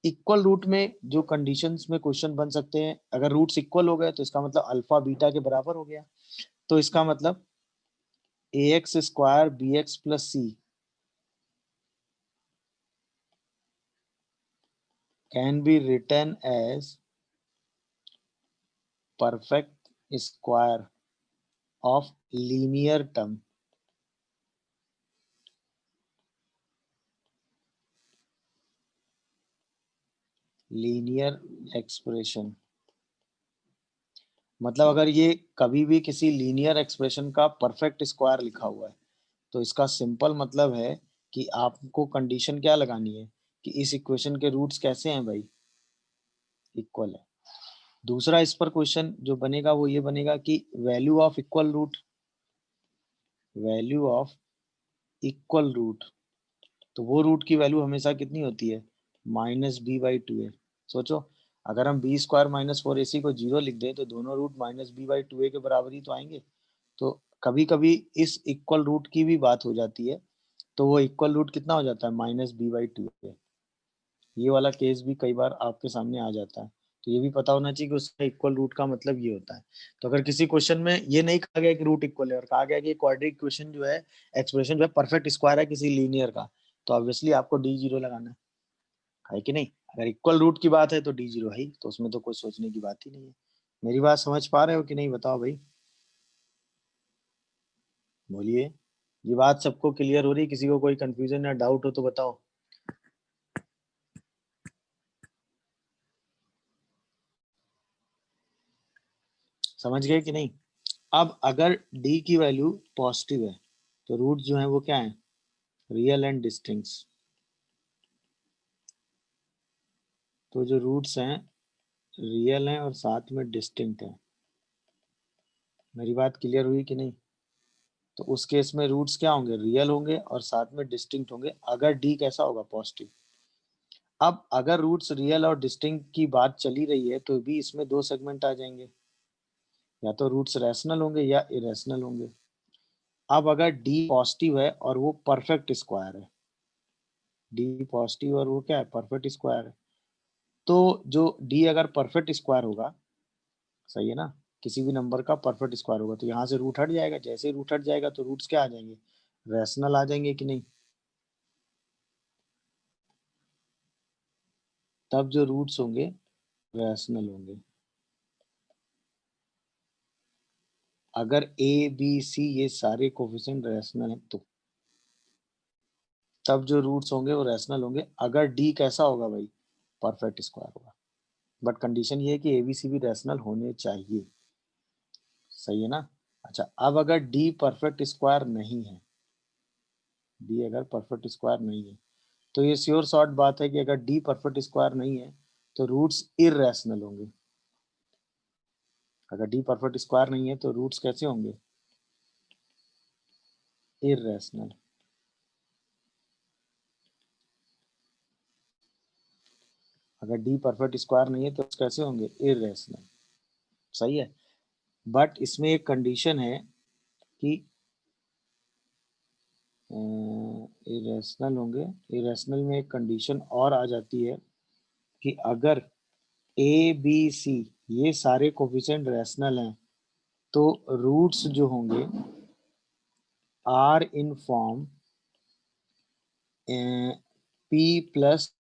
इक्वल रूट में जो कंडीशंस में क्वेश्चन बन सकते हैं, अगर रूट्स इक्वल हो गए तो इसका मतलब अल्फा बीटा के बराबर हो गया। तो इसका मतलब ए x square B x plus c can be written as perfect square of linear term, linear expression. मतलब अगर ये कभी भी किसी लीनियर एक्सप्रेशन का परफेक्ट स्क्वायर लिखा हुआ है तो इसका सिंपल मतलब है कि आपको कंडीशन क्या लगानी है कि इस इक्वेशन के रूट्स कैसे हैं भाई, इक्वल है। दूसरा इस पर क्वेश्चन जो बनेगा वो ये बनेगा कि value of equal root, value of equal root, तो वो रूट की वैल्यू हमेशा कितनी होती है, minus b by two a. सोचो, अगर हम b square minus four a c को जीरो लिख दें तो दोनों root minus b by two a के बराबर ही तो आएंगे। तो कभी कभी इस इक्वल रूट की भी बात हो जाती है, तो वो इक्वल रूट कितना हो जाता है, माइनस बी बाई टू ए। ये वाला केस भी कई बार आपके सामने आ जाता है। तो ये भी पता होना चाहिए कि उसका इक्वल रूट का मतलब ये होता है। तो अगर किसी क्वेश्चन में ये नहीं कहा गया कि रूट इक्वल है और कहा गया कि क्वाड्रेटिक इक्वेशन जो है, एक्सप्रेशन जो है परफेक्ट स्क्वायर है किसी लीनियर का, तो ऑब्वियसली आपको डी जीरो लगाना है कि नहीं। अगर इक्वल रूट की बात है तो डी जीरो है, तो उसमें तो कोई सोचने की बात ही नहीं है। मेरी बात समझ पा रहे हो कि नहीं, बताओ भाई, बोलिए। ये बात सबको क्लियर हो रही, किसी को कोई कंफ्यूजन या डाउट हो तो बताओ। समझ गए कि नहीं। अब अगर d की वैल्यू पॉजिटिव है तो रूट जो है वो क्या है, रियल एंड डिस्टिंक्ट। तो जो रूट्स हैं रियल हैं और साथ में डिस्टिंक्ट है। मेरी बात क्लियर हुई कि नहीं। तो उस केस में रूट्स क्या होंगे, रियल होंगे और साथ में डिस्टिंक्ट होंगे अगर d कैसा होगा, पॉजिटिव। अब अगर रूट्स रियल और डिस्टिंक्ट की बात चली रही है तो भी इसमें दो सेगमेंट आ जाएंगे, या तो रूट्स रैशनल होंगे या इरेशनल होंगे। अब अगर d पॉजिटिव है और वो परफेक्ट स्क्वायर है, d पॉजिटिव और वो क्या है, परफेक्ट स्क्वायर है, तो जो d अगर परफेक्ट स्क्वायर होगा, सही है ना, किसी भी नंबर का परफेक्ट स्क्वायर होगा तो यहाँ से रूट हट जाएगा। जैसे ही रूट हट जाएगा तो रूट्स क्या आ जाएंगे, रैशनल आ जाएंगे कि नहीं। तब जो रूट्स होंगे रैशनल होंगे। अगर ए बी सी ये सारे कोफिशिएंट रैशनल हैं तो तब जो रूट्स होंगे वो रैशनल होंगे। अगर डी कैसा होगा भाई, परफेक्ट स्क्वायर होगा। बट कंडीशन ये है कि ए बी सी भी रैशनल होने चाहिए, सही है ना। अच्छा, अब अगर डी परफेक्ट स्क्वायर नहीं है, डी अगर परफेक्ट स्क्वायर नहीं है तो ये श्योर शॉर्ट बात है कि अगर डी परफेक्ट स्क्वायर नहीं है तो रूट्स इररेशनल होंगे। अगर डी परफेक्ट स्क्वायर नहीं है तो रूट्स कैसे होंगे, इररेशनल। अगर डी परफेक्ट स्क्वायर नहीं है तो कैसे होंगे, इररेशनल। सही है। बट इसमें एक कंडीशन है कि इरेशनल होंगे। इरेशनल में एक कंडीशन और आ जाती है कि अगर ए बी सी ये सारे कोफिशिएंट रैशनल हैं तो रूट्स जो होंगे are in form p plus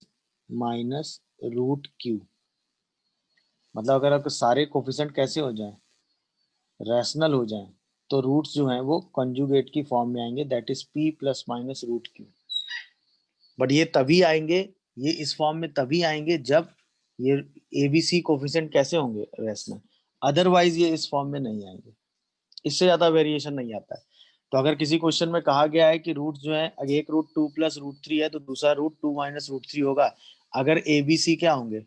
minus root q. मतलब अगर आपके सारे कोफिशिएंट कैसे हो जाएं, रैशनल हो जाएं, तो रूट्स जो हैं वो कंजुगेट की फॉर्म में आएंगे, that is p plus minus root q. But ये तभी आएंगे, ये इस फॉर्म में तभी आएंगे जब ये एबीसी कोफिशिएंट कैसे होंगे, रैशनल। अदरवाइज ये इस फॉर्म में नहीं आएंगे, इससे ज्यादा वेरिएशन नहीं आता है। तो अगर किसी क्वेश्चन में कहा गया है कि रूट जो है, अगर एक root two plus root three है तो दूसरा root two minus root three होगा, अगर एबीसी क्या होंगे,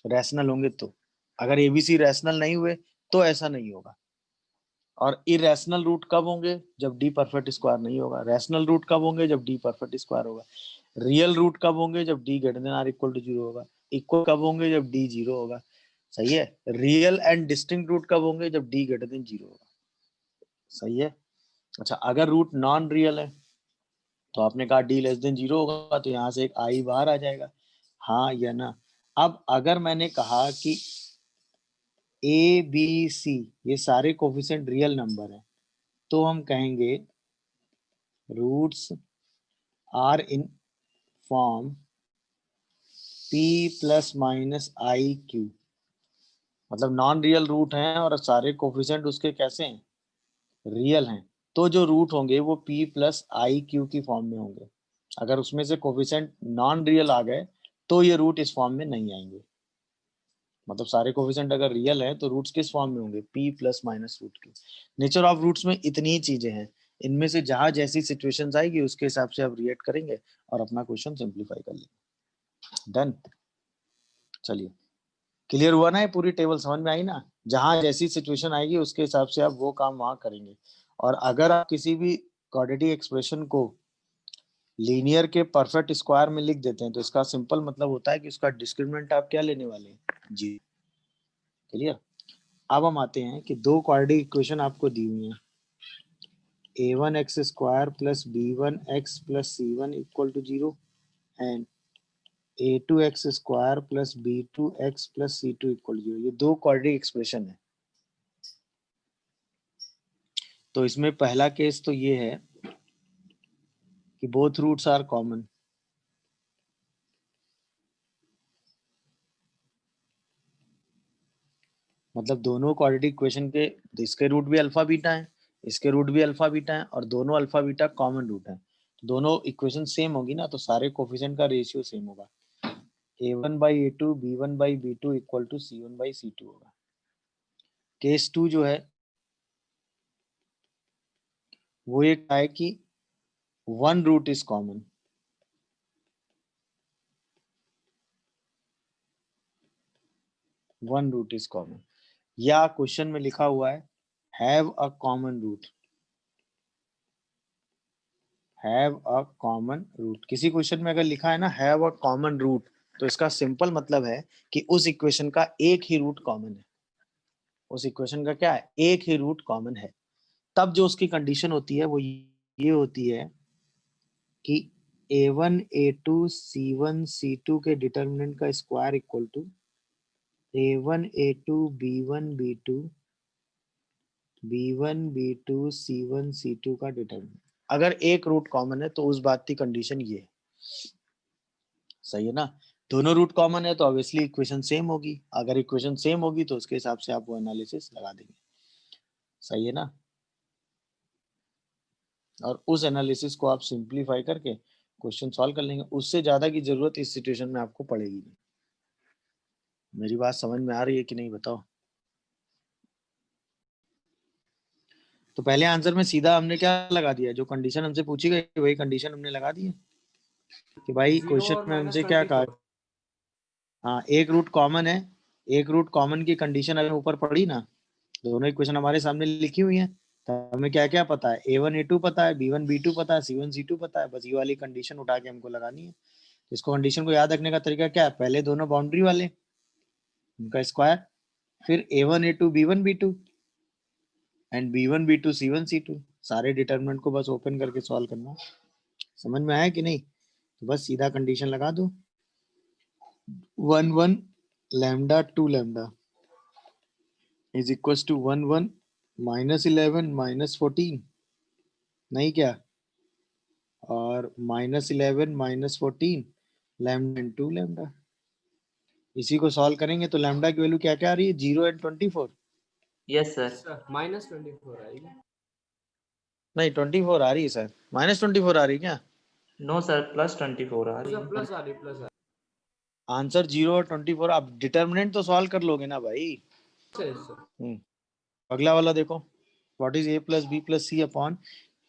रैशनल होंगे तो। अगर एबीसी रैशनल नहीं हुए तो ऐसा नहीं होगा। और इरेशनल रूट कब होंगे, जब डी परफेक्ट स्क्वायर नहीं होगा। रैशनल रूट कब होंगे, जब डी परफेक्ट स्क्वायर होगा। रियल रूट कब होंगे, जब d greater than or equal to zero होगा। इक्वल कब होंगे, जब डी जीरो होगा। सही है। रियल एंड डिस्टिंक्ट रूट कब होंगे, जब डी ग्रेटर देन जीरो होगा। सही है। अच्छा, अगर रूट नॉन रियल है तो आपने कहा डी लेस देन 0 होगा, तो यहाँ से एक आई बाहर आ जाएगा, हाँ या ना। अब अगर मैंने कहा कि ए बी सी ये सारे कोफिशिएंट रियल नंबर हैं, तो हम कहेंगे roots are in form p plus minus i q, मतलब नॉन रियल रूट हैं और सारे कोफिशिएंट उसके कैसे हैं, रियल हैं। तो जो रूट होंगे वो p प्लस आई क्यू की फॉर्म में होंगे। अगर उसमें से कोफिशिएंट नॉन रियल आ गए तो ये रूट इस फॉर्म में नहीं आएंगे। मतलब सारे कोफिशिएंट अगर रियल है तो रूट्स किस फॉर्म में होंगे, p प्लस माइनस रूट की। नेचर ऑफ रूट्स में इतनी ही चीजें हैं, इनमें से जहां जैसी सिचुएशंस आएगी उसके हिसाब से आप रिएक्ट करेंगे और अपना क्वेश्चन सिंप्लीफाई कर लेंगे। डन। चलिए, क्लियर हुआ ना, ये पूरी टेबल समझ में आई ना। जहां जैसी सिचुएशन आएगी उसके हिसाब से आप वो काम वहां करेंगे। और अगर आप किसी भी क्वाड्रेटिक एक्सप्रेशन को लीनियर के परफेक्ट स्क्वायर में लिख देते हैं तो इसका सिंपल मतलब होता है कि उसका डिस्क्रिमिनेंट आप क्या लेने वाले हैं, जी। क्लियर। अब हम आते हैं कि दो क्वाड्रेटिक इक्वेशन आपको दी हुई हैं, a1x square plus b1x plus c1 equal to 0 and a2x square plus b2x plus c2 equal to 0। ये दो क्वाड्रेटिक एक्सप्रेशन है। तो इसमें पहला केस तो ये है कि बोथ रूट्स आर कॉमन, मतलब दोनों क्वाड्रेटिक इक्वेशन के इसके रूट भी अल्फा बीटा है, इसके रूट भी अल्फा बीटा है और दोनों अल्फा बीटा कॉमन रूट है। दोनों इक्वेशन सेम होगी ना, तो सारे कोफिशिएंट का रेशियो सेम होगा। a1/a2 b1/b2 equal to c1/c2 होगा। केस 2 जो है वो ये है कि one root is common, one root is common, या क्वेश्चन में लिखा हुआ है have a common root, have a common root. किसी क्वेश्चन में अगर लिखा है ना हैव अ कॉमन रूट, तो इसका सिंपल मतलब है कि उस इक्वेशन का एक ही रूट कॉमन है। उस इक्वेशन का क्या है, एक ही रूट कॉमन है। तब जो उसकी कंडीशन होती है वो ये होती है कि a1 a2 c1 c2 के डिटर्मिनेंट का square equal to a1 a2 b1 b2 b1 b2 c1 c2 का डिटर्मिनेंट। अगर एक रूट कॉमन है तो उस बात की कंडीशन ये है, सही है ना। दोनों रूट कॉमन है तो ऑब्वियसली इक्वेशन सेम होगी, अगर इक्वेशन सेम होगी तो उसके हिसाब से आप वो एनालिसिस लगा देंगे, सही है ना। और उस एनालिसिस को आप सिंप्लीफाई करके क्वेश्चन सॉल्व कर लेंगे, उससे ज्यादा की जरूरत इस सिचुएशन में आपको पड़ेगी नहीं। मेरी बात समझ में आ रही है कि नहीं बताओ। तो पहले आंसर में सीधा हमने क्या लगा दिया, जो कंडीशन हमसे पूछी गई वही कंडीशन हमने लगा दी है कि भाई 0 क्वेश्चन और में माइनस हमसे क्या कहा, 24। हाँ एक रूट कॉमन है, एक रूट कॉमन की कंडीशन हमें ऊपर पड़ी ना, दोनों इक्वेशन हमारे सामने लिखी हुई है। तो हमें क्या क्या पता है, a1 a2 पता है, b1 b2 पता है, c1 c2 पता है, बस ये वाली कंडीशन उठा के हमको लगानी है। इसको कंडीशन को याद रखने का तरीका क्या है, पहले दोनों बाउंड्री वाले उनका स्क्वायर, फिर a1 a2 b1 b2 and b1 b2 c1 c2, सारे डिटर्मिनेंट को बस ओपन करके सॉल्व करना। समझ में आया कि नहीं, तो बस सीधा कंडीशन लगा दो, 1 1 lambda 2 lambda is equal to 1 1 -11 -14, नहीं क्या, और -11 -14 लैम्डा इंटू लैम्डा। इसी को सॉल्व करेंगे तो लैम्डा की वैल्यू क्या क्या आ रही है, 0 एंड 24। Yes sir. सर -24 आएगी। नहीं 24 आ रही है सर, -24 आ रही है क्या, नो सर, +24 आ रही सर है। प्लस आ रही, प्लस आ आंसर 0 और 24। आप डिटर्मिनेंट तो सॉल्व कर लोगे ना भाई। रही है सर। अगला वाला देखो, what is a plus b plus c upon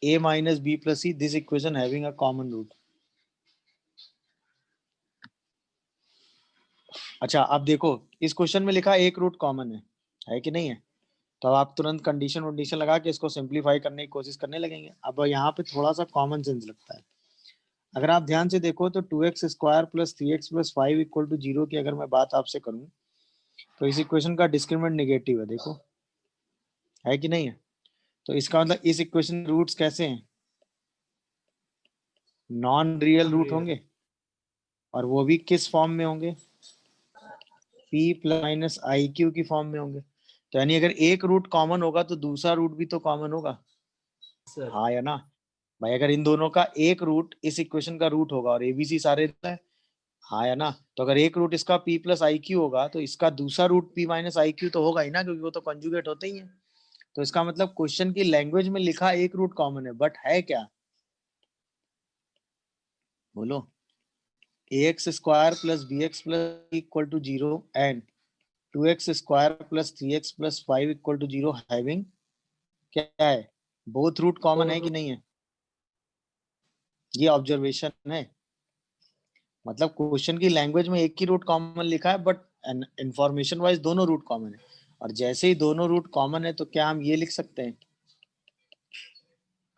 a minus b plus c, this equation having a common root. अच्छा अब देखो, इस क्वेश्चन में लिखा एक रूट कॉमन है कि नहीं है, तो अब आप तुरंत कंडीशन वंडीशन लगा के इसको सिंप्लीफाई करने की कोशिश करने लगेंगे। अब यहाँ पे थोड़ा सा कॉमन सेंस लगता है। अगर आप ध्यान से देखो तो 2x square plus 3x plus 5 equal to 0 की अगर मैं बात आपसे करूं तो इस इक्वेशन का डिस्क्रिमिनेंट नेगेटिव है, देखो है कि नहीं है। तो इसका मतलब इस इक्वेशन रूट्स कैसे हैं, नॉन रियल रूट Non-real. होंगे, और वो भी किस फॉर्म में होंगे? p plus minus i Q की फॉर्म में होंगे। तो यानी अगर एक रूट कॉमन होगा तो दूसरा रूट भी तो कॉमन होगा, Sir. हाँ या ना भाई? अगर इन दोनों का एक रूट इस इक्वेशन का रूट होगा और एबीसी सारे है, हाँ या ना? तो अगर एक रूट इसका p प्लस आई क्यू होगा तो इसका दूसरा root p minus i q तो होगा ही ना, क्योंकि वो तो कंजुगेट होते ही है। तो इसका मतलब क्वेश्चन की लैंग्वेज में लिखा एक रूट कॉमन है, बट है क्या? बोलो। ax square plus bx plus equal to 0 and 2x square plus 3x plus 5 equal to 0 having क्या है? बोथ रूट कॉमन है कि नहीं है? ये ऑब्जर्वेशन है। मतलब क्वेश्चन की लैंग्वेज में एक ही रूट कॉमन लिखा है, बट इंफॉर्मेशन वाइज दोनों रूट कॉमन है। और जैसे ही दोनों रूट कॉमन है तो क्या हम ये लिख सकते हैं?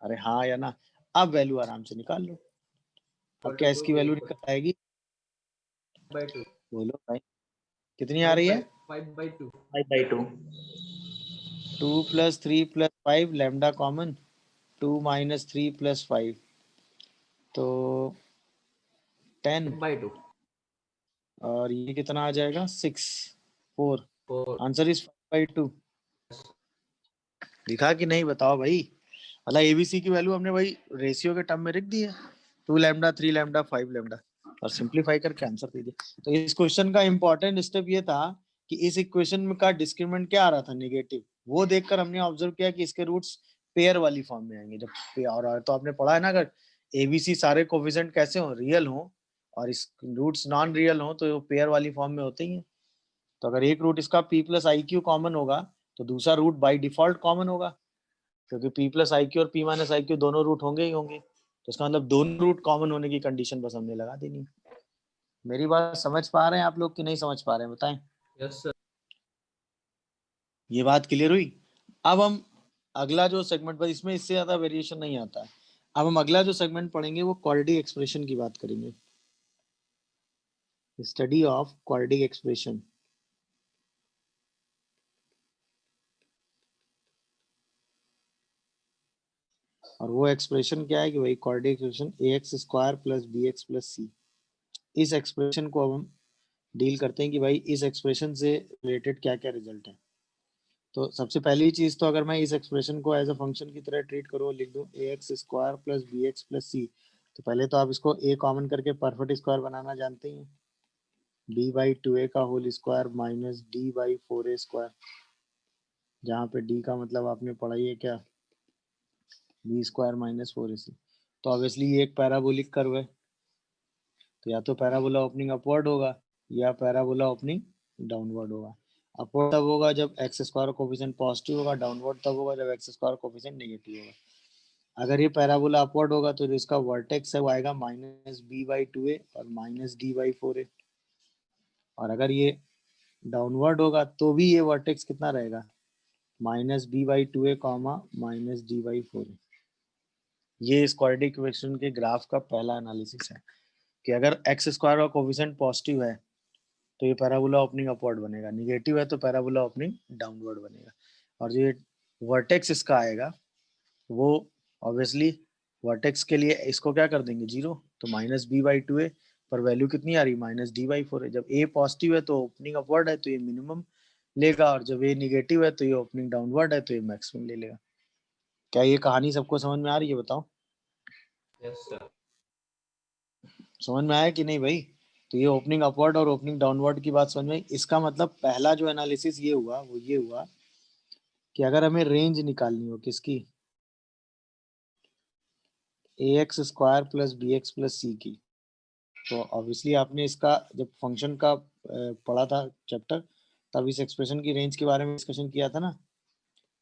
अरे हाँ या ना? अब वैल्यू आराम से निकाल लो। अब क्या इसकी वैल्यू निकल आएगी? By 2. बोलो भाई, कितनी आ रही है? 5/2. 5/2. 2 plus 3 plus 5 lambda common, 2 minus 3 plus 5 तो 10, 5/2. और ये कितना आ जाएगा? 6 4। 4. Answer is 5/2। दिखा कि नहीं बताओ भाई? मतलब एबीसी की वैल्यू हमने भाई रेशियो के टर्म में लिख दी है, 2 लैम्डा 3 लैम्डा 5 लैम्डा, और सिंपलीफाई करके आंसर दे दिया। तो इस क्वेश्चन का इंपॉर्टेंट स्टेप ये था कि इस इक्वेशन में का डिस्क्रिमिनेंट क्या आ रहा था? नेगेटिव। वो देखकर हमने ऑब्जर्व किया कि इसके रूट्स पेयर वाली फॉर्म में आएंगे। जब पेयर, तो आपने पढ़ा है ना, अगर एबीसी सारे कोफिशिएंट कैसे हो? रियल हो, और इस रूट्स नॉन रियल हो तो पेयर वाली फॉर्म में होते ही हैं। तो अगर एक रूट इसका p plus I Q common होगा तो दूसरा रूट बाई डिफॉल्ट कॉमन होगा, क्योंकि p प्लस आई क्यू और p माइनस आई क्यू दोनों रूट होंगे ही होंगे। तो इसका मतलब दोनों रूट कॉमन होने की कंडीशन बस हमने लगा देनी। मेरी बात समझ पा रहे हैं आप लोग कि नहीं समझ पा रहे हैं? बताएं। Yes, sir. ये बात क्लियर हुई? अब हम अगला जो सेगमेंट, पर इसमें इससे ज्यादा वेरिएशन नहीं आता है। अब हम अगला जो सेगमेंट पढ़ेंगे वो क्वाड्रेटिक एक्सप्रेशन की बात करेंगे, स्टडी ऑफ क्वाड्रेटिक एक्सप्रेशन। और वो एक्सप्रेशन क्या है कि भाई quadratic expression ax square plus bx plus c। इस एक्सप्रेशन को अब हम डील करते हैं कि भाई इस एक्सप्रेशन से रिलेटेड क्या क्या रिजल्ट है। तो सबसे पहली चीज, तो अगर मैं इस एक्सप्रेशन को एज अ फंक्शन की तरह ट्रीट करूँ, लिख दूं ax square plus bx plus c, तो पहले तो आप इसको a कॉमन करके परफेक्ट स्क्वायर बनाना जानते हैं। d बाई 2a का whole square minus d by 4a square, जहाँ पे d का मतलब आपने पढ़ा ही है क्या? b square minus 4ac। तो ऑब्वियसली ये एक पैराबोलिक कर्व है, तो या तो पैराबोला ओपनिंग अपवर्ड होगा या पैराबोला ओपनिंग डाउनवर्ड होगा। अपवर्ड तब होगा जब एक्स स्क्वायर कोफिशिएंट पॉजिटिव होगा, डाउनवर्ड तब होगा जब एक्स स्क्वायर कोफिशिएंट नेगेटिव होगा। अगर ये पैराबोला अपवर्ड होगा तो जो इसका वर्टेक्स है वो आएगा माइनस बी बाई 2a और माइनस डी बाई 4a, और अगर ये डाउनवर्ड होगा तो भी ये वर्टेक्स कितना रहेगा? Minus b by 2a comma minus d by 4a। ये इस क्वाड्रेटिक इक्वेशन के ग्राफ का पहला एनालिसिस है कि अगर एक्स स्क्वायर का कोफिशिएंट पॉजिटिव है तो ये पैराबोला ओपनिंग अपवर्ड बनेगा, निगेटिव है तो पैराबोला ओपनिंग डाउनवर्ड बनेगा। और जो ये वर्टेक्स इसका आएगा वो ऑब्वियसली वर्टेक्स के लिए इसको क्या कर देंगे? जीरो। तो माइनस बी बाई 2a पर वैल्यू कितनी आ रही? Minus d by 4a। जब ए पॉजिटिव है तो ओपनिंग अपवर्ड है तो ये मिनिमम लेगा, और जब ए निगेटिव है तो ये ओपनिंग डाउनवर्ड है तो ये मैक्सिमम ले लेगा। क्या ये कहानी सबको समझ में आ रही है? बताओ। Yes, sir. समझ में आया कि नहीं भाई? तो ये ओपनिंग अपवर्ड और ओपनिंग डाउनवर्ड की बात समझ में आई। इसका मतलब पहला जो एनालिसिस ये हुआ वो ये हुआ कि अगर हमें रेंज निकालनी हो किसकी? ax square plus bx plus c की, तो ऑब्वियसली आपने इसका जब फंक्शन का पढ़ा था चैप्टर, तब इस एक्सप्रेशन की रेंज के बारे में डिस्कशन किया था ना,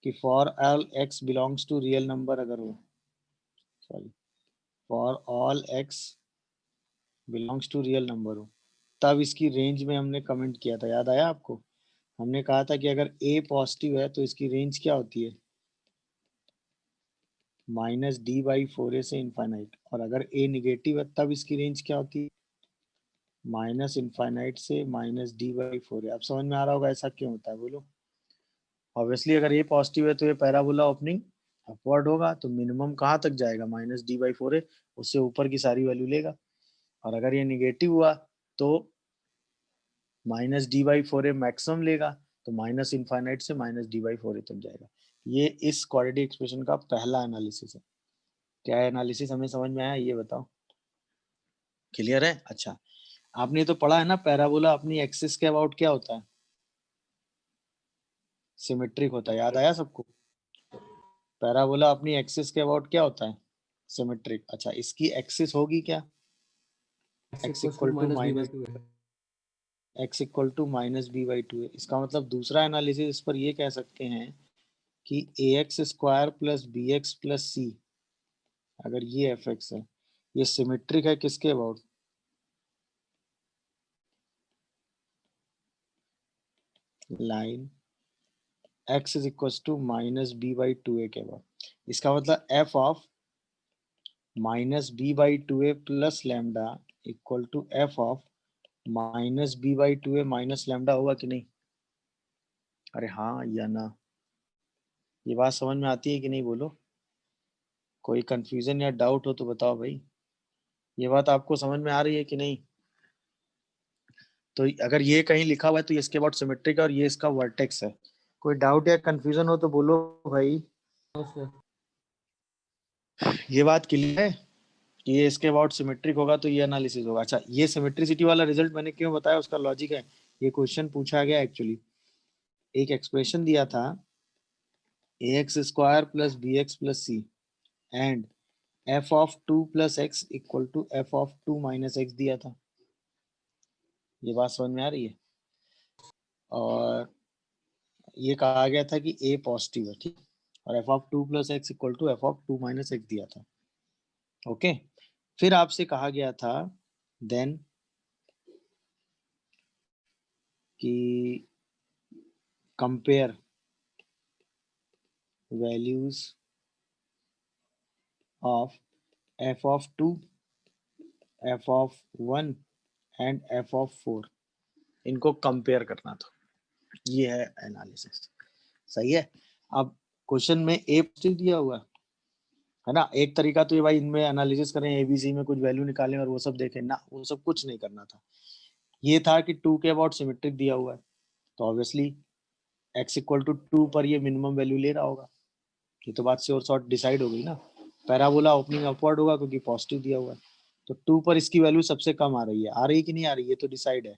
कि for all x belongs to real number अगर हो, sorry, for all x belongs to real number हो, तब इसकी रेंज में हमने कमेंट किया था, याद आया आपको? हमने कहा था कि अगर a पॉजिटिव है तो इसकी रेंज क्या होती है? माइनस डी बाई 4a से इनफाइनाइट, और अगर a निगेटिव है तब इसकी रेंज क्या होती है? माइनस इनफाइनाइट से माइनस डी बाई 4a। अब समझ में आ रहा होगा ऐसा क्यों होता है? बोलो। ऑब्वियसली अगर a पॉजिटिव है तो ये पैराबोला ओपनिंग अपवर्ड होगा तो मिनिमम कहाँ तक जाएगा, -d/4 है, उससे ऊपर की सारी वैल्यू लेगा। और अगर ये निगेटिव हुआ तो -d/4 मैक्सिमम लेगा, तो माइनस इनफाइनाइट से -d/4 तक जाएगा। ये इस क्वाड्रेटिक एक्सप्रेशन का पहला एनालिसिस है। क्या एनालिसिस हमें समझ में आया, ये बताओ, क्लियर है? अच्छा, आपने तो पढ़ा है ना, पैराबोला अपनी एक्सिस के अबाउट क्या होता है, सिमेट्रिक होता है, याद आया सबको? पैराबोला अपनी एक्सिस के अबाउट क्या होता है, सिमेट्रिक। अच्छा, इसकी एक्सिस होगी क्या, x x equal to minus b by minus two है। x इक्वल टू -b/2 है। इसका मतलब दूसरा एनालिसिस इस पर ये कह सकते हैं कि ax² plus bx plus c, अगर ये fx है, ये सिमेट्रिक है किसके about, line x is equal to -b/2a के अबाउट। इसका मतलब f of -b/2a plus lambda equal to f of -b/2a minus lambda होगा कि नहीं? अरे हाँ या ना, ये बात समझ में आती है कि नहीं, बोलो। कोई कंफ्यूजन या डाउट हो तो बताओ भाई, ये बात आपको समझ में आ रही है कि नहीं? तो अगर ये कहीं लिखा हुआ है तो ये इसके अबाउट सिमेट्रिक है और ये इसका वर्टेक्स है। कोई डाउट या कंफ्यूजन हो तो बोलो भाई। हाँ सर। ये बात क्लियर है कि ये इसके अबाउट सिमेट्रिक होगा तो ये एनालिसिस होगा। अच्छा, ये सिमेट्रिसिटी वाला रिजल्ट मैंने क्यों बताया, उसका लॉजिक है। ये क्वेश्चन पूछा गया एक्चुअली, एक एक्सप्रेशन दिया था ax² plus bx plus c and f of 2 plus x equal to f of 2 minus x दिया था। ये बात समझ में आ रही है? और ये कहा गया था कि a पॉजिटिव है, ठीक, और f of 2 plus x equal to f of 2 minus x दिया था। ओके, फिर आपसे कहा गया था देन कि compare values of f of 2, f of 1 and f of 4, इनको कंपेयर करना था। ये है एनालिसिस, सही है। अब क्वेश्चन में ए पॉजिटिव दिया हुआ है ना, एक तरीका तो ये भाई इनमें एनालिसिस करें, एबीसी में कुछ वैल्यू निकालें और वो सब देखें ना, वो सब कुछ नहीं करना था। ये था कि 2 के अबाउट सिमेट्रिक दिया हुआ है, तो ऑब्वियसली x इक्वल टू 2 पर ये मिनिमम वैल्यू ले रहा होगा। ये तो बात से और शॉर्ट डिसाइड हो गई ना, पैराबोला ओपनिंग अपवर्ड होगा क्योंकि पॉजिटिव दिया हुआ है, तो 2 पर इसकी वैल्यू सबसे कम आ रही है कि नहीं आ रही, ये तो डिसाइड है,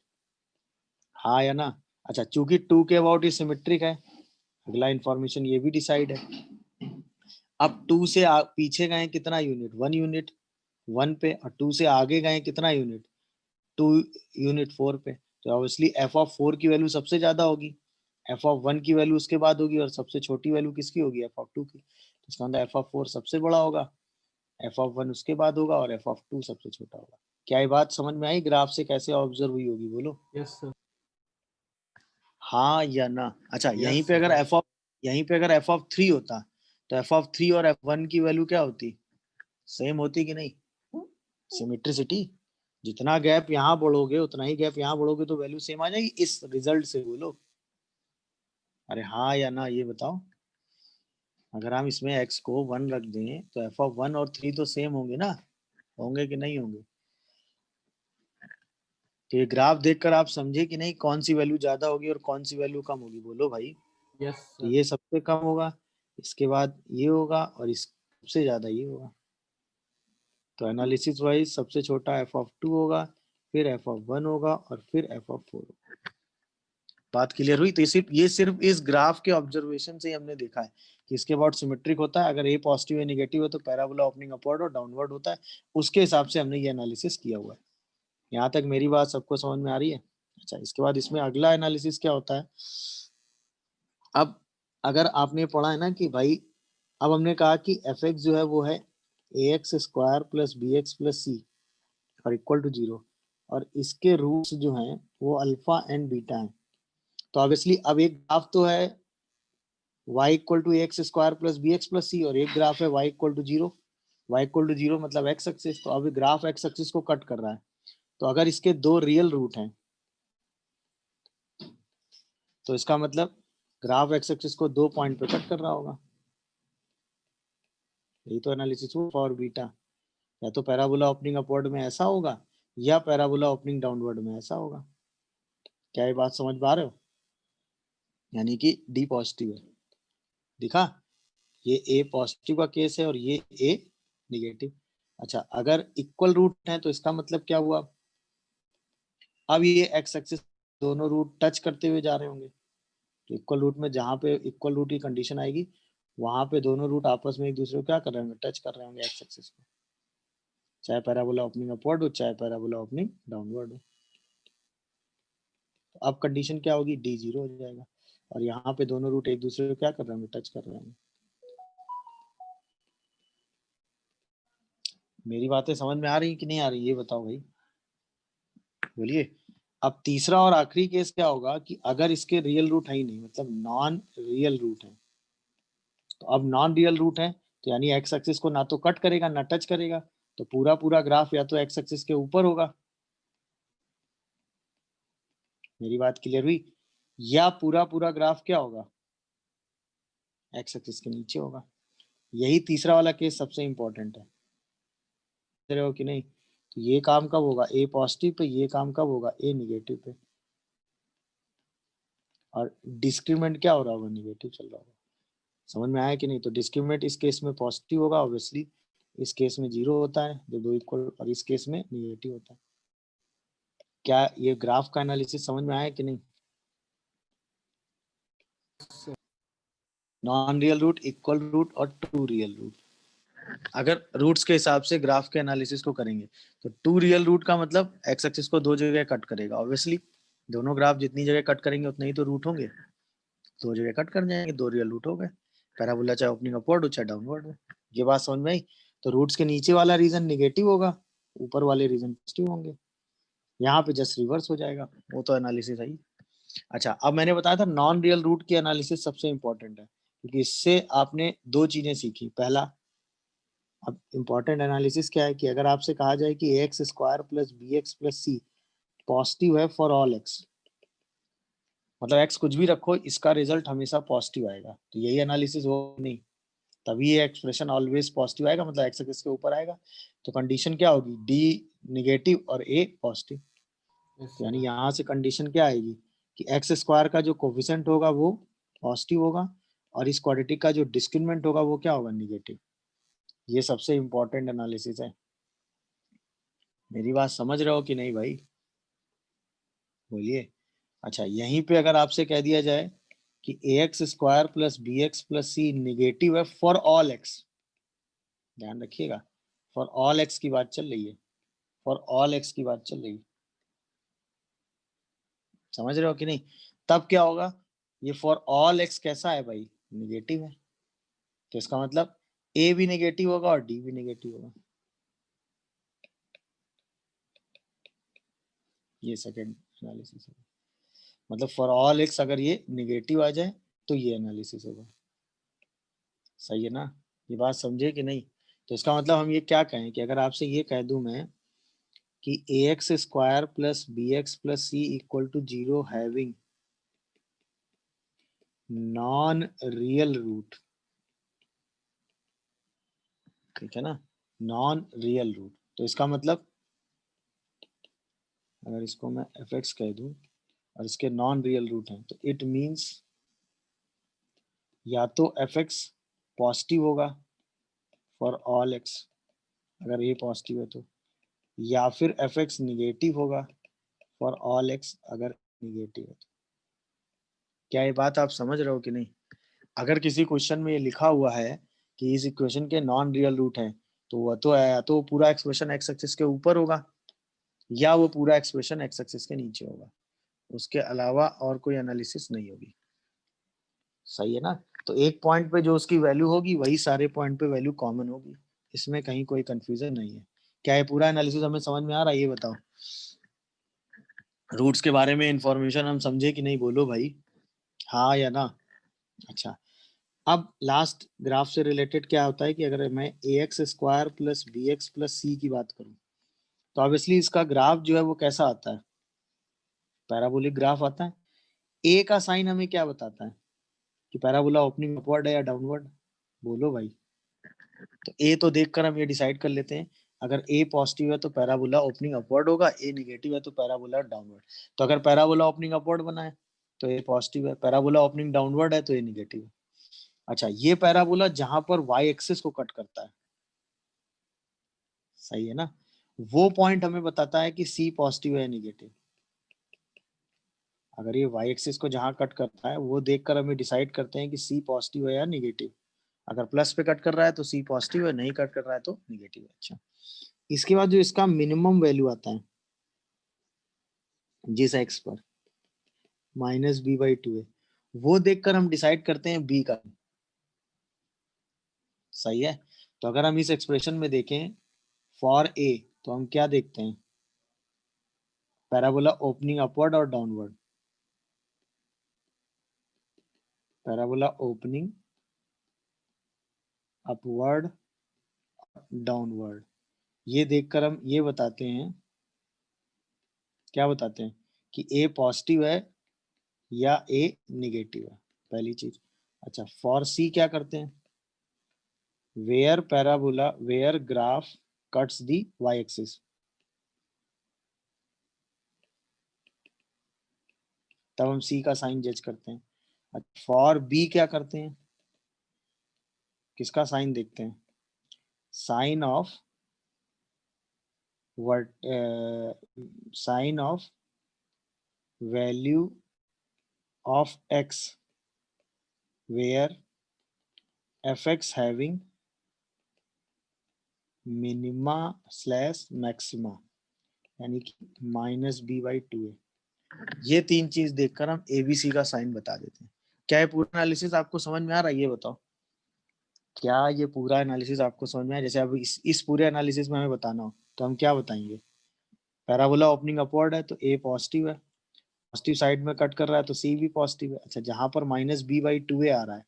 हाँ या ना? अच्छा, चूंकि 2 के अबाउट ये सिमेट्रिक है, अगला इंफॉर्मेशन ये भी डिसाइड है। अब 2 से पीछे गए कितना यूनिट, 1 यूनिट 1 पे, और 2 से आगे गए कितना यूनिट, 2 यूनिट 4 पे, तो ऑब्वियसली f ऑफ 4 की वैल्यू सबसे ज्यादा होगी, f ऑफ 1 की वैल्यू उसके बाद होगी, और सबसे छोटी वैल्यू किसकी होगी, f ऑफ 2 की। तो इसका मतलब f ऑफ 4 सबसे बड़ा होगा, f ऑफ 1 उसके बाद होगा, और f ऑफ 2 सबसे छोटा होगा। क्या ये बात समझ में आई, ग्राफ से कैसे ऑब्जर्व हुई होगी, बोलो यस सर। हाँ या ना? अच्छा, यस सर। यहीं पे अगर f ऑफ 3 होता तो f ऑफ 3 और f1 की वैल्यू क्या होती, सेम होती कि नहीं, सिमेट्रिसिटी। जितना गैप यहाँ बढ़ोगे उतना ही गैप यहाँ बढ़ोगे तो वैल्यू सेम आ जाएगी, इस रिजल्ट से बोलो। अरे हाँ या ना, ये बताओ। अगर हम इसमें x को 1 रख दें तो f ऑफ 1 और 3 तो सेम होंगे ना, होंगे कि नहीं होंगे? तो ये ग्राफ देखकर आप समझे कि नहीं कौन सी वैल्यू ज्यादा होगी और कौन सी वैल्यू कम होगी, बोलो भाई। यस तो सर। ये सबसे कम होगा, इसके बाद ये होगा, और इस सबसे ज्यादा ये होगा। तो एनालिसिस वाइज सबसे छोटा f ऑफ 2 होगा, फिर f ऑफ 1 होगा, और फिर f ऑफ 4 होगा। बात क्लियर हुई? तो ये सिर्फ इस ग्राफ के ऑब्जर्वेशन से ही हमने देखा है कि इसके अबाउट सिमेट्रिक होता है, अगर ए पॉजिटिव या नेगेटिव है तो पैराबोला ओपनिंग अपवर्ड और डाउनवर्ड होता है, उसके हिसाब से हमने ये एनालिसिस किया हुआ है। यहाँ तक मेरी बात सबको समझ में आ रही है? अच्छा, इसके बाद इसमें अगला एनालिसिस क्या होता है। अब अगर आपने पढ़ा है ना कि भाई, अब हमने कहा कि एफ एक्स जो है वो है ax² plus bx plus c और इक्वल टू 0, और इसके रूट्स जो हैं वो अल्फा एंड बीटा हैं। तो ऑब्वियसली अब एक ग्राफ तो है y equal to ax² plus bx plus c, और एक ग्राफ है y equal to 0। y equal to 0 मतलब x एक्सिस, तो अब ग्राफ x एक्सिस को कट कर रहा है। तो अगर इसके दो रियल रूट हैं तो इसका मतलब ग्राफ x एक्सिस को 2 पॉइंट पे कट कर रहा होगा। यही तो एनालिसिस हुआ फॉर बीटा। या तो पैराबोला ओपनिंग अपवर्ड में ऐसा होगा या पैराबोला ओपनिंग डाउनवर्ड में ऐसा होगा। क्या ये बात समझ पा रहे हो? यानी कि डी पॉजिटिव है। दिखा, ये ए पॉजिटिव का केस है और ये ए निगेटिव। अच्छा, अगर इक्वल रूट है तो इसका मतलब क्या हुआ? अब ये एक्स एक्सिस दोनों रूट टच करते हुए जा रहे होंगे। तो इक्वल रूट में जहां पे इक्वल रूट की कंडीशन आएगी वहां पे दोनों रूट आपस में एक दूसरे को क्या कर रहे होंगे? टच कर रहे होंगे एक्स एक्सिस को, चाहे पैराबोला ओपनिंग अपवर्ड हो चाहे पैराबोला ओपनिंग डाउनवर्ड हो। तो अब कंडीशन क्या होगी? डी जीरो हो जाएगा। और यहाँ पे दोनों रूट एक दूसरे को क्या कर रहे होंगे? टच कर रहे होंगे। मेरी बातें समझ में आ रही कि नहीं आ रही, ये बताओ भाई, बोलिए। अब तीसरा और आखिरी केस क्या होगा कि अगर इसके रियल रूट है ही नहीं, मतलब नॉन रियल रूट है। तो अब नॉन रियल रूट है तो यानी एक्स एक्सिस को ना तो कट करेगा ना टच करेगा, तो पूरा पूरा ग्राफ या तो एक्स एक्सिस के ऊपर होगा, मेरी बात क्लियर हुई, या पूरा पूरा ग्राफ क्या होगा? एक्स एक्सिस के नीचे होगा। यही तीसरा वाला केस सबसे इंपॉर्टेंट है, रहे हो कि नहीं? तो ये काम कब होगा? ए पॉजिटिव पे। ये काम कब होगा? ए निगेटिव पे। और डिस्क्रिमिनेंट क्या हो रहा होगा? निगेटिव चल रहा होगा। समझ में आया कि नहीं? तो डिस्क्रिमिनेंट इस केस में पॉजिटिव होगा ऑब्वियसली, इस केस में जीरो होता है जब दो इक्वल, और इस केस में निगेटिव होता है। क्या ये ग्राफ का एनालिसिस समझ में आया कि नहीं? Non real root, equal root और टू रियल रूट। अगर रूट्स के हिसाब से ग्राफ के एनालिसिस को करेंगे तो टू रियल रूट का मतलब एक्स एक्सिस को दो जगह कट करेगा ऑब्वियसली। दोनों ग्राफ जितनी जगह कट करेंगे उतने ही तो रूट होंगे, दो जगह कट कर जाएंगे, दो रियल रूट हो गए। पैराबोला चाहे ओपनिंग अपवर्ड हो चाहे डाउनवर्ड हो। ये बात समझ में आई? तो रूट्स के नीचे वाला रीजन निगेटिव होगा, ऊपर वाले रीजन पॉजिटिव होंगे। यहाँ पे जस्ट रिवर्स हो जाएगा, वो तो एनालिसिस है ही। अच्छा, अब मैंने बताया था नॉन रियल रूट की एनालिसिस सबसे इंपॉर्टेंट है, क्योंकि इससे आपने दो चीजें सीखी। पहला, अब इंपॉर्टेंट एनालिसिस क्या है कि अगर आपसे कहा जाए कि x square plus B x plus c positive है फॉर ऑल एक्स, मतलब एक्स कुछ भी रखो इसका रिजल्ट हमेशा पॉजिटिव आएगा, तो यही एनालिसिस हो नहीं, तभी ये एक्सप्रेशन ऑलवेज पॉजिटिव आएगा, मतलब एक्स एक्सिस के ऊपर आएगा। तो कंडीशन क्या होगी? डी निगेटिव और ए पॉजिटिव। तो यानी यहाँ से कंडीशन क्या आएगी कि एक्स स्क्वायर का जो कोफिशिएंट होगा वो पॉजिटिव होगा और इस क्वाड्रेटिक का जो डिस्क्रिमिनेंट होगा वो क्या होगा? निगेटिव। ये सबसे इंपॉर्टेंट एनालिसिस है। मेरी बात समझ रहे हो कि नहीं भाई? बोलिए। अच्छा, यहीं पे अगर आपसे कह दिया जाए कि ए x square plus B x plus c negative है फॉर ऑल एक्स, ध्यान रखिएगा, फॉर ऑल एक्स की बात चल रही है, फॉर ऑल एक्स की बात चल रही है, समझ रहे हो कि नहीं? तब क्या होगा? ये फॉर ऑल एक्स कैसा है भाई? निगेटिव है। तो इसका मतलब ए भी नेगेटिव होगा और डी भी नेगेटिव होगा। ये सेकंड एनालिसिस है, मतलब फॉर ऑल एक्स अगर ये नेगेटिव आ जाए तो ये एनालिसिस होगा। सही है ना? ये बात समझे कि नहीं? तो इसका मतलब हम ये क्या कहें कि अगर आपसे ये कह दूं मैं कि ए x square plus B x plus C equal to zero having non real root, ठीक है ना, नॉन रियल रूट, तो इसका मतलब अगर इसको मैं एफ एक्स कह दूं और इसके नॉन रियल रूट हैं तो इट मीन्स या तो एफ एक्स पॉजिटिव होगा फॉर ऑल एक्स अगर ये पॉजिटिव है तो, या फिर एफ एक्स निगेटिव होगा फॉर ऑल एक्स अगर निगेटिव है तो। क्या ये बात आप समझ रहे हो कि नहीं? अगर किसी क्वेश्चन में ये लिखा हुआ है कि इस इक्वेशन के नॉन रियल रूट हैं तो वह तो है, या तो पूरा एक्सप्रेशन एक्स एक्सिस के ऊपर होगा या वो पूरा एक्सप्रेशन एक्स एक्सिस के नीचे होगा, उसके अलावा और कोई एनालिसिस नहीं होगी। सही है ना? तो एक पॉइंट पे जो उसकी वैल्यू होगी वही सारे पॉइंट पे वैल्यू कॉमन होगी, इसमें कहीं कोई कंफ्यूजन नहीं है। क्या ये पूरा एनालिसिस हमें समझ में आ रहा है? ये बताओ, रूट्स के बारे में इंफॉर्मेशन हम समझे कि नहीं? बोलो भाई, हाँ या ना? अच्छा, अब लास्ट ग्राफ से रिलेटेड क्या होता है कि अगर मैं a x square plus B x plus c की बात करूं तो ऑब्वियसली इसका ग्राफ जो है वो कैसा आता है? पैराबोलिक ग्राफ आता है। ए का साइन हमें क्या बताता है कि पैराबोला ओपनिंग अपवर्ड है या डाउनवर्ड? बोलो भाई। तो ए तो देखकर हम ये डिसाइड कर लेते हैं, अगर ए पॉजिटिव है तो पैराबोला ओपनिंग अपवर्ड होगा, ए नेगेटिव है तो पैराबोला डाउनवर्ड। तो अगर पैराबोला ओपनिंग अपवर्ड बना है तो ए पॉजिटिव है, पैराबोला ओपनिंग डाउनवर्ड है तो ए नेगेटिव है। अच्छा, ये पैराबोला जहां पर वाई एक्सिस को कट करता है, सही है ना, वो पॉइंट हमें बताता है कि सी पॉजिटिव है नेगेटिव। अगर ये वाई एक्सिस को जहां कट करता है वो देखकर हमें डिसाइड करते हैं कि सी पॉजिटिव है या नेगेटिव। अगर प्लस पे कट कर रहा है तो सी पॉजिटिव है, नहीं कट कर रहा है तो नेगेटिव है। अच्छा, इसके बाद जो इसका मिनिमम वैल्यू आता है जिस एक्स पर -b/2 है, वो देखकर हम डिसाइड करते हैं बी का। सही है, तो अगर हम इस एक्सप्रेशन में देखें फॉर ए, तो हम क्या देखते हैं, पैराबोला ओपनिंग अपवर्ड और downward, parabola opening upward downward, ये देखकर हम ये बताते हैं, क्या बताते हैं कि ए पॉजिटिव है या ए निगेटिव है, पहली चीज। अच्छा, फॉर सी क्या करते हैं, where graph cuts the y axis, तब हम सी का साइन जज करते हैं। फॉर बी क्या करते हैं, किसका साइन देखते हैं, sign of what, sign of value of x where f x having minima slash maxima, यानी कि -b/2 है। ये तीन चीज देखकर हम एबीसी का साइन बता देते हैं। क्या ये पूरा एनालिसिस आपको समझ में आ रहा है, ये बताओ, क्या ये पूरा एनालिसिस आपको समझ में आया? जैसे अब इस पूरे एनालिसिस में हमें बताना हो तो हम क्या बताएंगे, पैराबोला ओपनिंग अपवर्ड है तो ए पॉजिटिव है, पॉजिटिव साइड में कट कर रहा है तो सी भी पॉजिटिव है। अच्छा, जहां पर -b/2 आ रहा है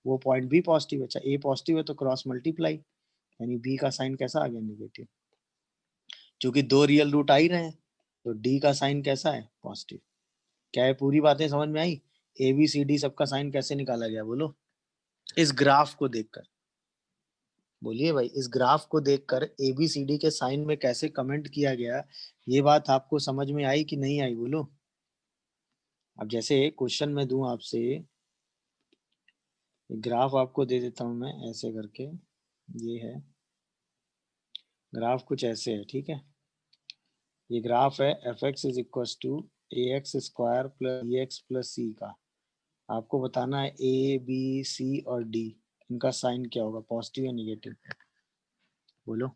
वो पॉइंट भी पॉजिटिव है। अच्छा, ए पॉजिटिव है तो क्रॉस मल्टीप्लाई, यानी बी का साइन कैसा आ गया, नेगेटिव। क्योंकि दो रियल रूट आ ही रहे हैं तो डी का साइन कैसा है, पॉजिटिव। क्या ये पूरी बातें समझ में आई? ए बी सी डी सबका साइन कैसे निकाला गया, बोलो इस ग्राफ को देखकर, बोलिए भाई, इस ग्राफ को देखकर एबीसीडी के साइन में कैसे कमेंट किया गया, ये बात आपको समझ में आई कि नहीं आई, बोलो। अब जैसे क्वेश्चन में दूं आपसे, ग्राफ आपको दे देता हूं मैं ऐसे करके, ये है ग्राफ, कुछ ऐसे है, ठीक है। ये ग्राफ है f x is equal to a x square plus B x plus c का। आपको बताना है ए बी सी और डी, इनका साइन क्या होगा, पॉजिटिव या निगेटिव, बोलो।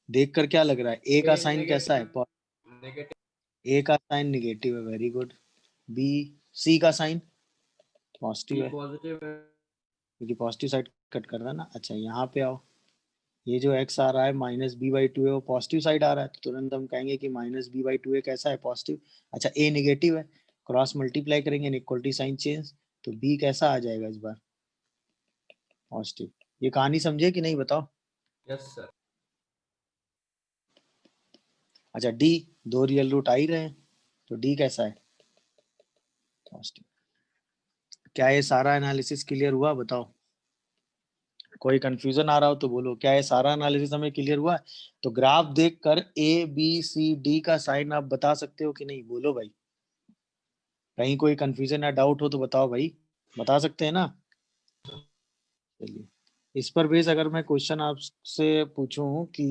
देखकर क्या लग रहा है, ए का साइन कैसा है, नेगेटिव। ए का साइन निगेटिव है, वेरी गुड। बी, सी का साइन पॉजिटिव है पॉजिटिव है। क्योंकि पॉजिटिव साइड कट कर रहा है ना। अच्छा, यहाँ पे आओ, ये जो x आ रहा है -b/2 है वो पॉजिटिव साइड आ रहा है, तो तुरंत हम कहेंगे कि -b/2 कैसा है, पॉजिटिव। अच्छा, a निगेटिव है, क्रॉस मल्टीप्लाई करेंगे, इक्वलिटी साइन चेंज, तो b कैसा आ जाएगा इस बार, पॉजिटिव। ये कहानी समझे कि नहीं, बताओ। Yes sir. अच्छा, d, दो रियल रूट आ ही रहे हैं तो d कैसा है, पॉजिटिव। क्या ये सारा एनालिसिस क्लियर हुआ, बताओ। कोई कंफ्यूजन आ रहा हो तो बोलो, क्या ये सारा एनालिसिस हमें क्लियर हुआ? तो ग्राफ देखकर ए बी सी डी का साइन आप बता सकते हो कि नहीं, बोलो भाई। कहीं कोई कंफ्यूजन या डाउट हो तो बताओ भाई, बता सकते हैं ना। चलिए, इस पर बेस अगर मैं क्वेश्चन आपसे पूछूं कि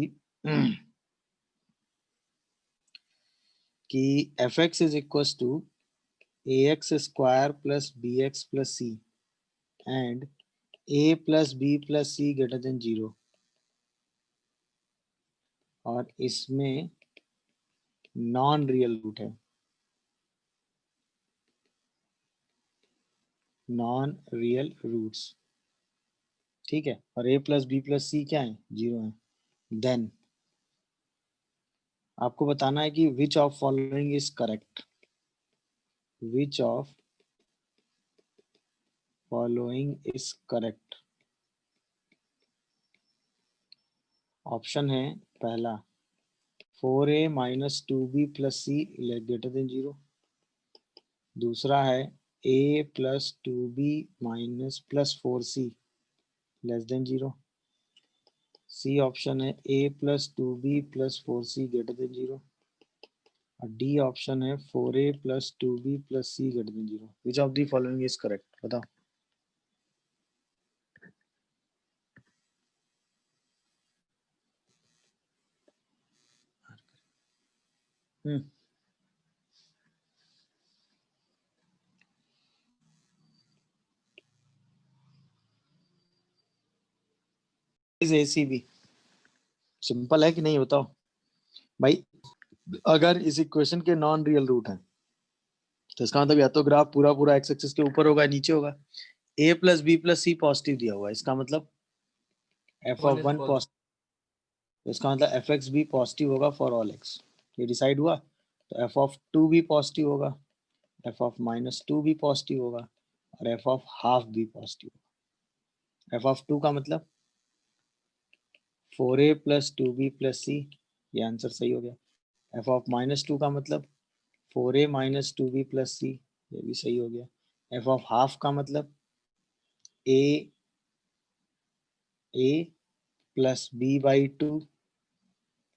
f x is equal to a x square plus B x plus c and a plus b plus c greater than 0, और इसमें नॉन रियल रूट है, नॉन रियल रूट्स, ठीक है, और a plus b plus c क्या है, 0 है, then आपको बताना है कि which of following is correct, which of following is correct. Option है पहला 4a minus 2b plus c greater than 0, दूसरा है a plus 2b minus plus 4c less than 0। C option है a plus 2b plus 4c greater than 0। और d option है 4a plus 2b plus c greater than 0। Which of the following is correct, बताओ। इज ACB simple है कि नहीं, बताओ भाई। अगर इस इक्वेशन के नॉन रियल रूट है तो इसका मतलब या तो ग्राफ पूरा पूरा एक्स एक्सिस के ऊपर होगा, नीचे होगा। a plus b plus c positive दिया हुआ है, इसका मतलब f ऑफ 1 पॉजिटिव, तो इसका मतलब एफ एक्स भी पॉजिटिव होगा फॉर ऑल एक्स। ये डिसाइड हुआ। तो एफ ऑफ 2 भी पॉजिटिव होगा, एफ ऑफ -2 भी पॉजिटिव होगा, और एफ ऑफ हाफ भी पॉजिटिव होगा। एफ ऑफ 2 का मतलब 4a प्लस 2b प्लस सी, ये आंसर सही हो गया। एफ ऑफ -2 का मतलब 4a माइनस 2b प्लस सी, ये भी सही हो गया। एफ ऑफ हाफ का मतलब a plus b by 2,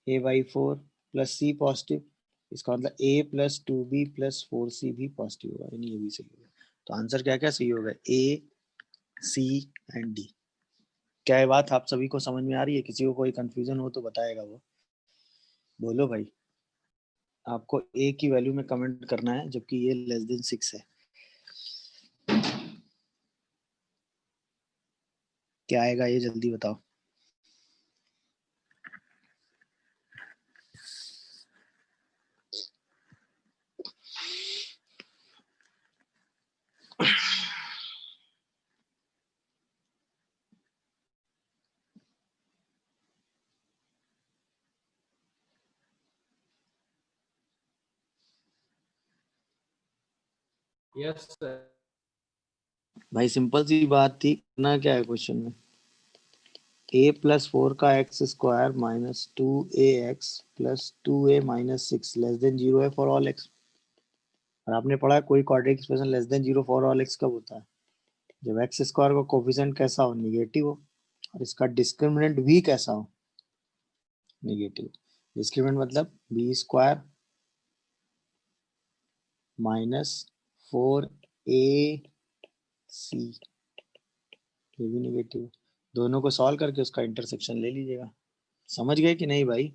a by 4 plus c positive, इसका मतलब a plus 2b plus 4c भी पॉजिटिव होगा, यानी ये भी सही होगा। तो आंसर क्या क्या सही होगा, a, c एंड d। क्या ये बात आप सभी को समझ में आ रही है? किसी को कोई कंफ्यूजन हो तो बताएगा वो, बोलो भाई। आपको a की वैल्यू में कमेंट करना है, जबकि ये लेस देन 6 है। क्या आएगा ये जल्दी बताओ। Yes sir. भाई सिंपल सी बात थी, ना क्या है क्वेश्चन में, a प्लस 4 का x square minus 2ax plus 2a minus 6 less than 0 है फॉर ऑल एक्स। और आपने पढ़ा है कोई quadratic expression less than 0 for all x कब होता है, जब एक्स स्क्वायर का कोफिशिएंट कैसा हो, निगेटिव हो, और इसका डिस्क्रिमिनेंट भी कैसा हो, निगेटिव। डिस्क्रिमिनेंट मतलब बी स्क्वायर माइनस 4ac, ये भी निगेटिव। दोनों को सॉल्व करके उसका इंटरसेक्शन ले लीजिएगा। समझ गए कि नहीं भाई?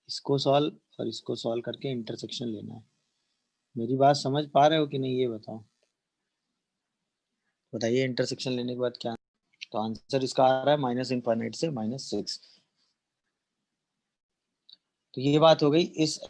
इसको सॉल्व और इसको सॉल्व करके इंटरसेक्शन लेना है। मेरी बात समझ पा रहे हो कि नहीं, ये बताओ। बताइए इंटरसेक्शन लेने के बाद क्या। तो आंसर इसका आ रहा है -∞ से -6। तो ये बात हो गई इस